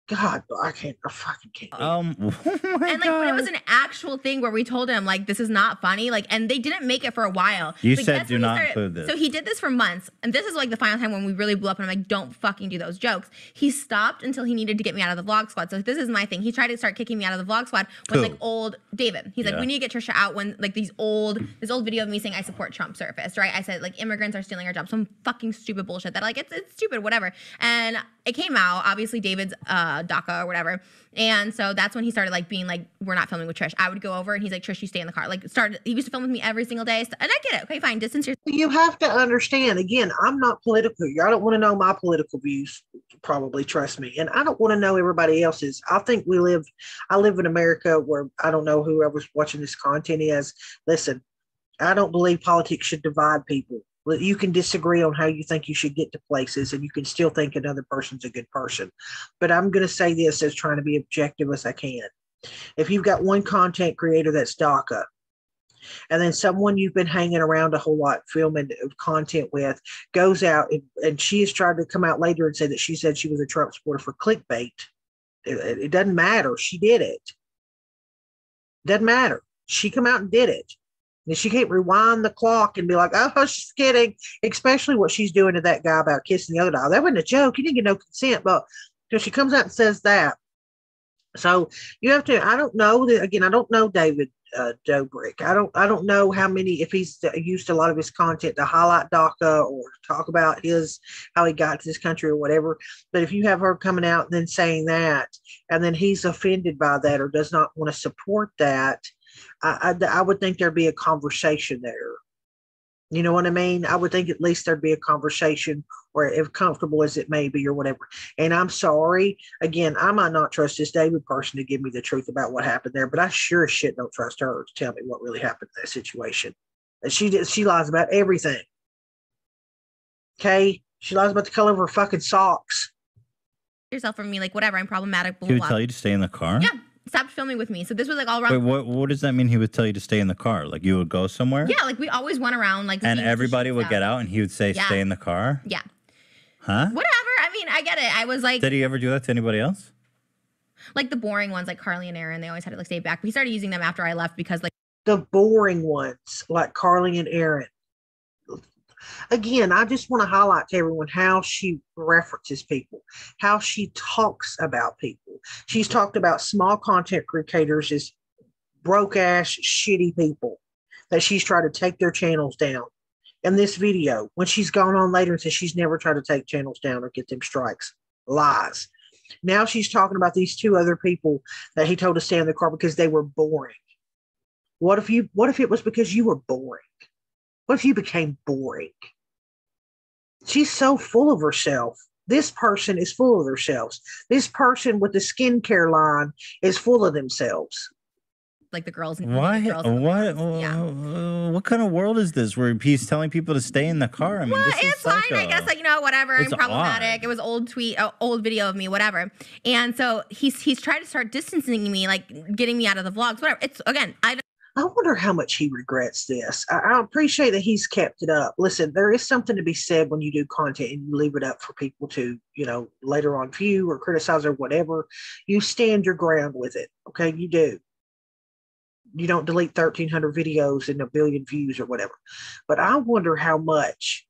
God, I fucking can't. And like when it was an actual thing where we told him like this is not funny, like, and they didn't make it for a while. You like, said do not include this. So he did this for months, and this is like the final time when we really blew up, and I'm like, don't fucking do those jokes. He stopped until he needed to get me out of the vlog squad. So this is my thing. He tried to start kicking me out of the vlog squad when like old David. He's like, we need to get Trisha out when like this old video of me saying I support Trump surfaced, right? I said like immigrants are stealing our jobs, some fucking stupid bullshit that like it's stupid, whatever. And it came out, obviously David's DACA or whatever. And so that's when he started like being like, we're not filming with Trish. I would go over and he's like, Trish, you stay in the car. Like he used to film with me every single day. And I get it. Okay, fine. Distance yourself. You have to understand, again, I'm not political. I don't want to know my political views, probably, trust me. And I don't want to know everybody else's. I think I live in America where I don't know whoever's watching this content is. Listen, I don't believe politics should divide people. You can disagree on how you think you should get to places, and you can still think another person's a good person. But I'm going to say this as trying to be objective as I can. If you've got one content creator that's DACA, and then someone you've been hanging around a whole lot filming content with goes out and she has tried to come out later and say that she said she was a Trump supporter for clickbait. It doesn't matter. She did it. Doesn't matter. She come out and did it. And she can't rewind the clock and be like, oh, she's kidding. Especially what she's doing to that guy about kissing the other guy. That wasn't a joke. He didn't get no consent. But so she comes out and says that. So you have to, I don't know. Again, I don't know David Dobrik. I don't know how many, if he's used a lot of his content to highlight DACA or talk about how he got to this country or whatever. But if you have her coming out and then saying that, and then he's offended by that or does not want to support that, I would think there'd be a conversation there. You know what I mean? I would think at least there'd be a conversation, or if comfortable as it may be or whatever. And I'm sorry. Again, I might not trust this David person to give me the truth about what happened there, but I sure as shit don't trust her to tell me what really happened in that situation. And she lies about everything. Okay? She lies about the color of her fucking socks. Yourself from me, like whatever, I'm problematic. Blah, He would blah. tell you to stay in the car? Yeah. Stopped filming with me. So this was like all around. Wait, what does that mean he would tell you to stay in the car? Like you would go somewhere? Yeah, like we always went around like. And everybody would get out and he would say, stay in the car? Yeah. Huh? Whatever. I mean, I get it. I was like, Did he ever do that to anybody else? like the boring ones, like Carly and Aaron. They always had to like stay back. We started using them after I left because like The boring ones, like Carly and Aaron. Again, I just want to highlight to everyone how she references people, how she talks about people. She's talked about small content creators as broke ass, shitty people that she's tried to take their channels down. In this video, when she's gone on later and says she's never tried to take channels down or get them strikes, lies. Now she's talking about these two other people that he told to stay in the car because they were boring. What if it was because you were boring? What if you became boring? She's so full of herself. This person is full of themselves. This person with the skincare line is full of themselves. like the girls. Why? What kind of world is this where he's telling people to stay in the car? I mean, this is it's fine. I guess, like, you know, whatever. It's I'm problematic. odd. It was old video of me, whatever. And so he's trying to start distancing me, like getting me out of the vlogs, whatever. It's again, I wonder how much he regrets this. I appreciate that he's kept it up. Listen, there is something to be said when you do content and you leave it up for people to, you know, later on view or criticize or whatever. You stand your ground with it. Okay, you do. You don't delete 1,300 videos and a billion views or whatever. But I wonder how much.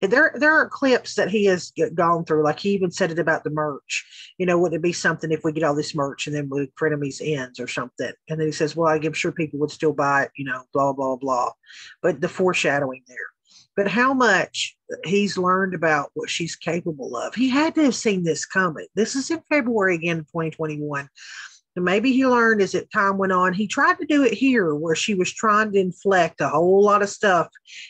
There are clips that he has gone through. Like he even said it about the merch. You know, wouldn't it be something if we get all this merch and then we frenemies ends or something? And then he says, well, I'm sure people would still buy it, you know, blah, blah, blah. But the foreshadowing there. But how much he's learned about what she's capable of. He had to have seen this coming. This is in February again, 2021. And maybe he learned as it time went on. He tried to do it here where she was trying to inflect a whole lot of stuff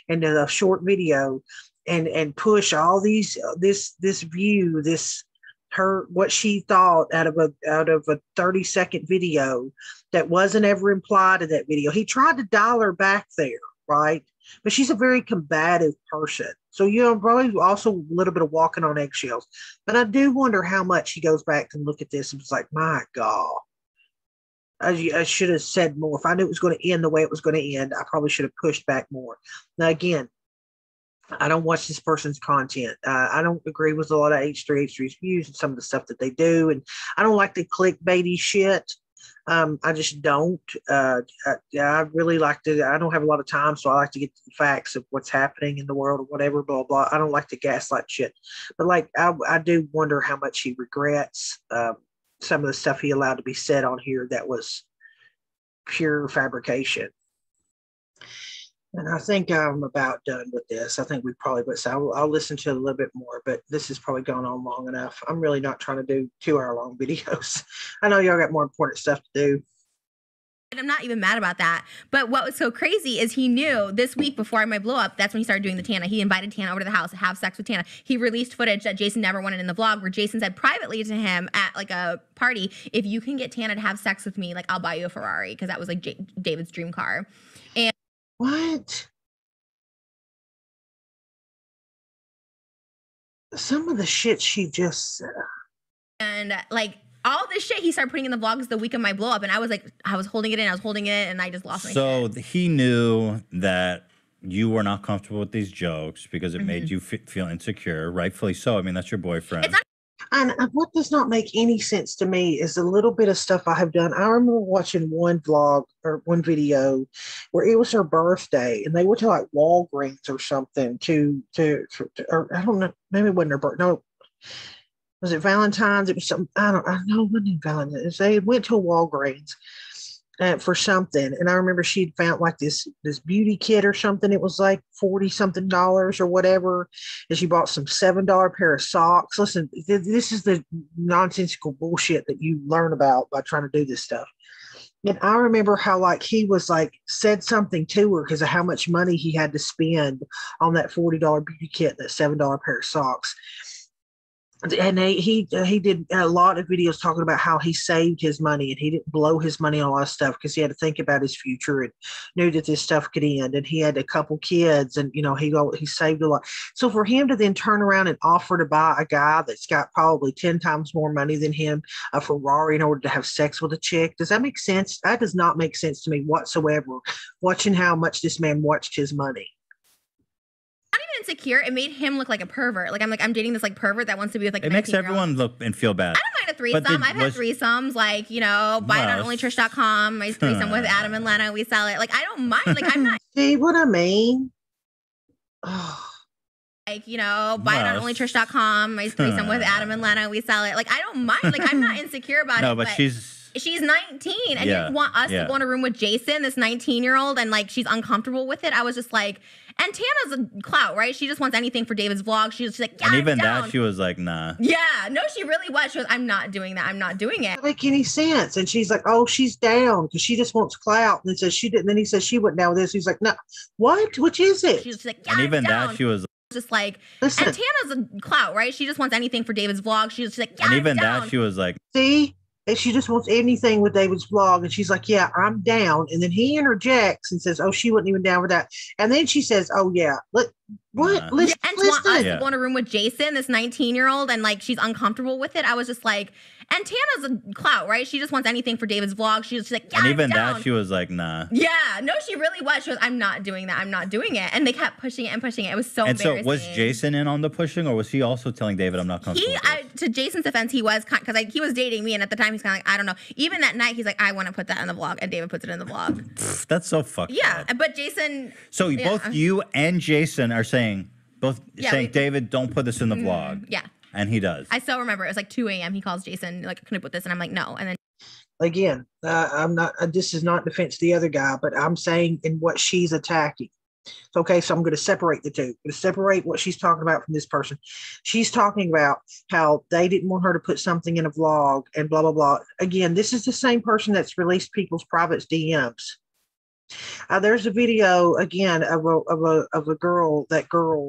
into a short video and push all these this view, what she thought out of a 30-second video that wasn't ever implied in that video. He tried to dial her back there, right? But she's a very combative person. So, you know, probably also a little bit of walking on eggshells. But I do wonder how much he goes back and look at this and was like, my God. I should have said more. If I knew it was going to end the way it was going to end, I probably should have pushed back more. Now, again, I don't watch this person's content. I don't agree with a lot of H3's views and some of the stuff that they do. And I don't like the clickbaity shit. I just don't. I really like to, I don't have a lot of time, so I like to get to the facts of what's happening in the world or whatever, blah, blah. I don't like to gaslight shit. But like, I do wonder how much he regrets some of the stuff he allowed to be said on here that was pure fabrication. And I think I'm about done with this. I think we probably, but I'll listen to it a little bit more, but this has probably gone on long enough. I'm really not trying to do 2-hour-long videos. I know y'all got more important stuff to do. And I'm not even mad about that. But what was so crazy is he knew this week before my blow up, that's when he started doing the Tana. He invited Tana over to the house to have sex with Tana. He released footage that Jason never wanted in the vlog where Jason said privately to him at like a party, if you can get Tana to have sex with me, like I'll buy you a Ferrari, because that was like David's dream car. And what? Some of the shit she just said. And like all this shit he started putting in the vlogs the week of my blow up, and I was like, I was holding it in, and I just lost my shit. So he knew that you were not comfortable with these jokes because it made you feel insecure, rightfully so. I mean, that's your boyfriend. And what does not make any sense to me is a little bit of stuff I have done. I remember watching one vlog or one video where it was her birthday and they went to like Walgreens or something or I don't know, maybe it wasn't her birthday. No, was it Valentine's? It was something, I don't know, it wasn't Valentine's. They went to a Walgreens for something. And I remember she'd found like this beauty kit or something. It was like $40-something or whatever. And she bought some $7 pair of socks. Listen, this is the nonsensical bullshit that you learn about by trying to do this stuff. And I remember how like he was like said something to her because of how much money he had to spend on that $40 beauty kit, that $7 pair of socks. And he did a lot of videos talking about how he saved his money and he didn't blow his money on a lot of stuff because he had to think about his future and knew that this stuff could end. And he had a couple kids and, you know, he saved a lot. So for him to then turn around and offer to buy a guy that's got probably 10 times more money than him a Ferrari in order to have sex with a chick, does that make sense? That does not make sense to me whatsoever, watching how much this man watched his money. insecure. It made him look like a pervert. Like I'm dating this like pervert that wants to be with like. It makes everyone look and feel bad. I don't mind a threesome. I've had threesomes, like, you know, buy it on onlytrish.com. My threesome with Adam and Lena. We sell it. Like, I don't mind. Like, I'm not. See what I mean? Like, you know, buy it on onlytrish.com. My threesome with Adam and Lena. We sell it. Like, I don't mind. Like, I'm not insecure about it. No, but she's 19 and didn't want us to go in a room with Jason, this 19-year-old, and like she's uncomfortable with it. I was just like, and Tana's a clout, right? She just wants anything for David's vlog. She's like, yeah, and even that, she was like, nah. Yeah, no, she really was. She was, I'm not doing that. I'm not doing it. Doesn't make any sense. And she's like, oh, she's down because she just wants clout. And then says she didn't. Then he says she went down with this. He's like, no, what? Which is it? She's like, yeah, and even down. that, she was just like, listen. And Tana's a clout, right? She just wants anything for David's vlog. She's like, yeah, and even down. that, she was like, see. And she just wants anything with David's vlog. And she's like, yeah, I'm down. And then he interjects and says, oh, she wasn't even down with that. And then she says, oh, yeah. What? Listen. And want us to go in a room with Jason, this 19-year-old, and like she's uncomfortable with it. I was just like, and Tana's a clout, right? She just wants anything for David's vlog. She's like, yeah, and even down. that, she was like, nah. Yeah, no, she really was. She was, I'm not doing that. I'm not doing it. And they kept pushing it and pushing it. It was so embarrassing. So was Jason in on the pushing, or was he also telling David, I'm not comfortable? To Jason's defense, he was, because he was dating me, and at the time he's kind of like, I don't know. Even that night, he's like, I want to put that in the vlog, and David puts it in the vlog. That's so fucked up. But Jason. So both you and Jason are saying, David, don't put this in the vlog. Yeah. And he does. I still remember it was like 2 a.m. He calls Jason, like, can I put this? And I'm like, no. And then again, I'm not, this is not defense to the other guy, but I'm saying in what she's attacking. Okay, so I'm going to separate the two. I'm going to separate what she's talking about from this person. She's talking about how they didn't want her to put something in a vlog and blah, blah, blah. Again, this is the same person that's released people's private DMs. There's a video again of a girl,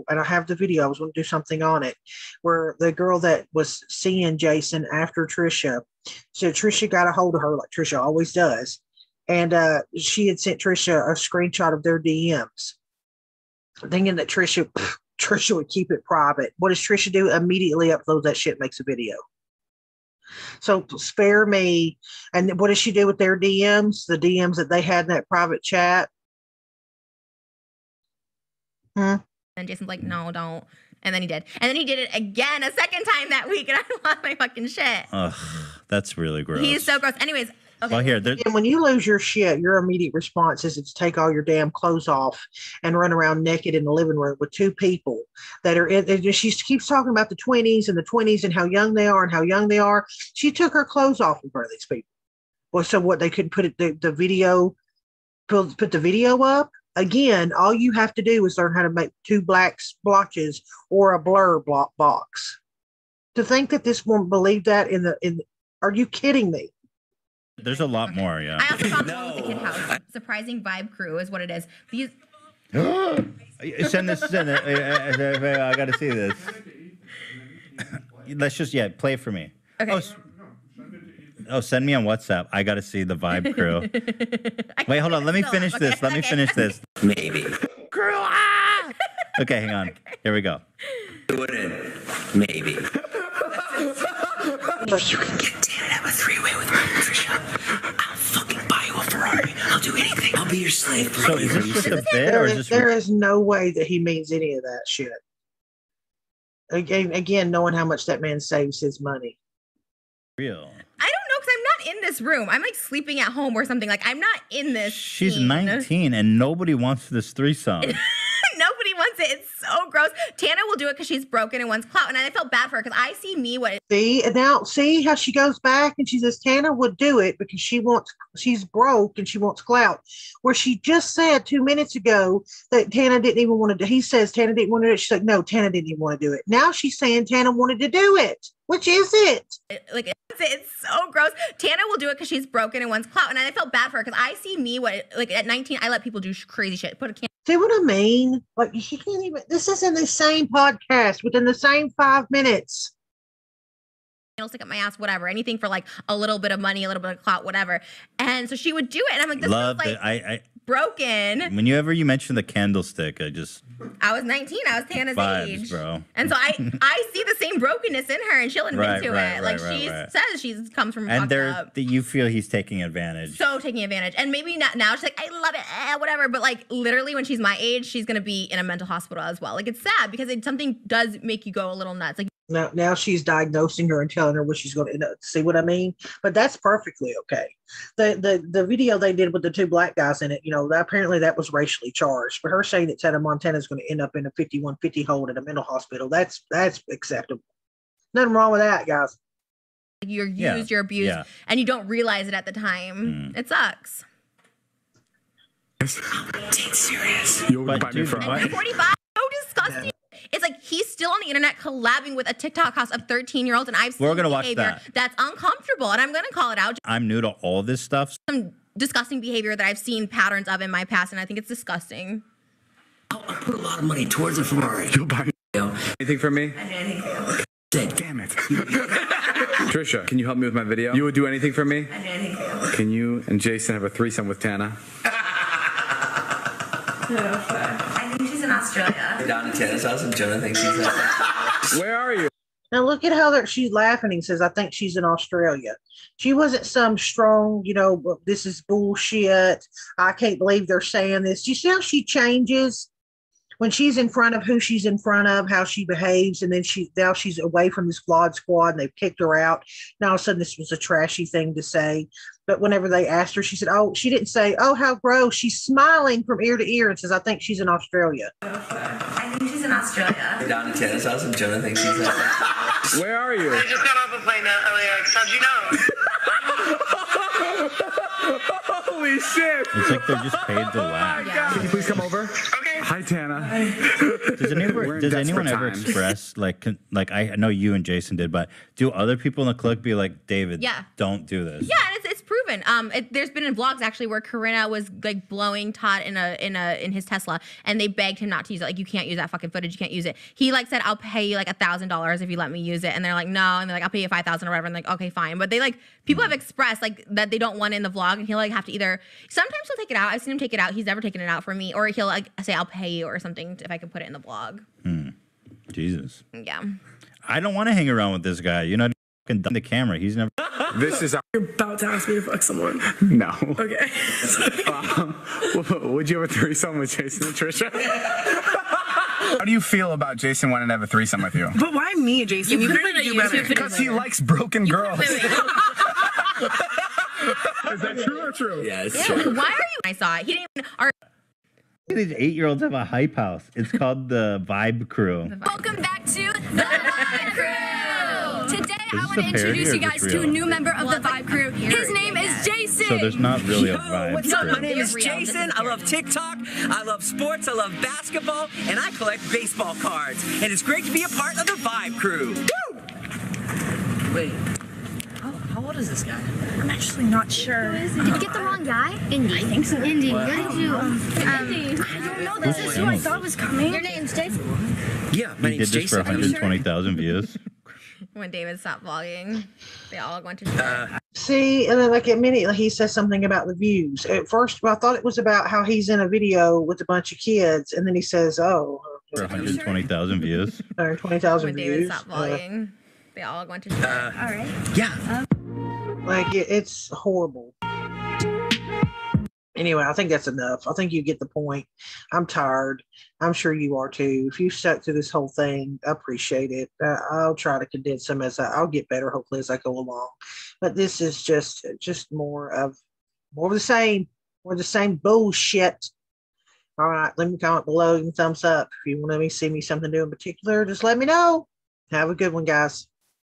and I have the video. I was going to do something on it, where the girl that was seeing Jason after Trisha, so Trisha got a hold of her like Trisha always does, and she had sent Trisha a screenshot of their DMs, thinking that Trisha would keep it private. What does Trisha do? Immediately uploads that shit, makes a video. So spare me. And what does she do with their DMs? The DMs that they had in that private chat? And Jason's like, no, don't. And then he did. And then he did it again a second time that week, and I lost my fucking shit. Ugh, that's really gross. He's so gross. Anyways. Okay. Well, here, and when you lose your shit, your immediate response is to take all your damn clothes off and run around naked in the living room with two people that are in. She keeps talking about the 20s and how young they are and how young they are. She took her clothes off in front of these people. Well, so what, they couldn't put the video, put the video up? Again, all you have to do is learn how to make two black splotches or a blur box. To think that this woman believed that are you kidding me? There's a lot more, yeah. I also found one with the kid house. Surprising vibe crew is what it is. These. Send it. I got to see this. Let's just play it for me. Okay. Oh, send me on WhatsApp. I got to see the vibe crew. Wait, hold on. Let me finish this. Let me finish this. Maybe. Crew. Okay, hang on. Here we go. Maybe. If you can get Tana to have a three-way with me, Trisha, I'll fucking buy you a Ferrari. I'll do anything. I'll be your slave. So is this just a bit, or is this? There is no way that he means any of that shit. Again, knowing how much that man saves his money. Real. I don't know, because I'm not in this room. I'm like sleeping at home or something. Like, I'm not in this. She's scene. 19 and nobody wants this threesome. Nobody wants it. It's so gross. Tana will do it because she's broken and wants clout. And I felt bad for her because I see me what. See how she goes back and she says Tana would do it because she's broke and she wants clout. Where she just said 2 minutes ago that Tana didn't even want to do. He says Tana didn't want to do it. She's like, no, Tana didn't even want to do it. Now she's saying Tana wanted to do it. Which is it? Like, it's so gross. Tana will do it because she's broken and wants clout. And I felt bad for her because I see me like at 19, I let people do crazy shit. See what I mean? Like, she can't even. This is in the same podcast within the same 5 minutes. stick up my ass, whatever, anything for like a little bit of money, a little bit of clout, whatever. And so she would do it, and I'm like, this Love is like I broken. whenever you mentioned the candlestick, I just I was 19. I was Tana's vibes, age, bro. and so I see the same brokenness in her, and she'll admit to it. Like she says, she comes from and fucked up. you feel he's taking advantage. So taking advantage, and maybe not now. She's like, I love it, whatever. But like literally, when she's my age, she's gonna be in a mental hospital as well. Like it's sad because something does make you go a little nuts. Like. Now she's diagnosing her and telling her what she's going to end up. See what I mean? But that's perfectly okay. The video they did with the 2 black guys in it, apparently that was racially charged. But her saying that Tana Montana is going to end up in a 5150 hold at a mental hospital, that's acceptable. Nothing wrong with that, guys. You're used, you're abused, and you don't realize it at the time. It sucks. Take serious. You'll buy me for and 45. So disgusting. It's like he's still on the internet collabing with a TikTok house of 13-year-olds, and I've seen behavior that's uncomfortable, and I'm gonna call it out. I'm new to all this stuff. Some disgusting behavior that I've seen patterns of in my past, and I think it's disgusting. I put a lot of money towards a Ferrari. You'll buy anything for me? I did anything for you. Damn it. Trisha, can you help me with my video? You would do anything for me? I did anything for you. Can you and Jason have a threesome with Tana? I think she's in Australia. We're down to Tana's house and Jonah thinks she's in. Where are you? Now look at how she's laughing. He says, I think she's in Australia. She wasn't some strong, this is bullshit. I can't believe they're saying this. Do you see how she changes when she's in front of who she's in front of, how she behaves, and then now she's away from this Vlog Squad and they've kicked her out. Now all of a sudden this was a trashy thing to say. But whenever they asked her, she said, she didn't say, oh, how gross. She's smiling from ear to ear and says, I think she's in Australia. I think she's in Australia. We're down to Tana's house and Jonah thinks she's in. Where are you? I just got off a plane LAX. How'd you know? Holy shit. It's like they're just paid to laugh. Can you please come over? Okay. Hi, Tana. Does anyone ever express, like I know you and Jason did, but do other people in the clique be like, David, don't do this? Yeah, and it's proven. There's been in vlogs actually where Corinna was like blowing Todd in his Tesla, and they begged him not to use it. Like, you can't use that fucking footage. You can't use it. He like said, I'll pay you like $1,000 if you let me use it. And they're like, no. And they're like, I'll pay you $5,000 or whatever. And like, okay, fine. But they like, people have expressed like that they don't want it in the vlog, and he'll like have to either, sometimes he'll take it out. I've seen him take it out. He's never taken it out for me. Or he'll like say, I'll pay you or something if I can put it in the vlog. Jesus. Yeah. I don't want to hang around with this guy. You know, done the camera. He's never. This is. You're about to ask me to fuck someone. No. Okay. Would you have a threesome with Jason and Trisha? How do you feel about Jason wanting to have a threesome with you? But why me, Jason? You could do better. Because he likes broken girls. Is that true or true? Yeah, it's true. Why are you? I saw it. He didn't even. These 8-year-olds have a hype house. It's called the Vibe Crew. Welcome back to the Vibe Crew. Today I want to introduce you guys to a new member of the Vibe Crew. His name is Jason. So there's not really a vibe. What's up? crew. My name is Jason. I love TikTok. I love sports. I love basketball, and I collect baseball cards. And it's great to be a part of the Vibe Crew. Woo! Wait. How old is this guy? I'm actually not sure. Did you get the wrong guy? Indy. I think so. Indy. What? Where did you? Indy. I don't know. This is who I thought was coming. Your name's Jason. Yeah, my He name's did this for Jason. 120,000 views. When David stopped vlogging, they all went to See, and then like immediately he says something about the views. At first, I thought it was about how he's in a video with a bunch of kids, and then he says, "Oh, For 120,000 views. 120,000 when David views." stopped vlogging, they all went to all right. Yeah. Like it's horrible. Anyway, I think that's enough. I think you get the point. I'm tired. I'm sure you are too. If you stuck through this whole thing, I appreciate it. I'll try to condense them I'll get better hopefully as I go along. But this is just more of the same. More of the same bullshit. All right, let me comment below and thumbs up. If you want to see me something new in particular, just let me know. Have a good one, guys.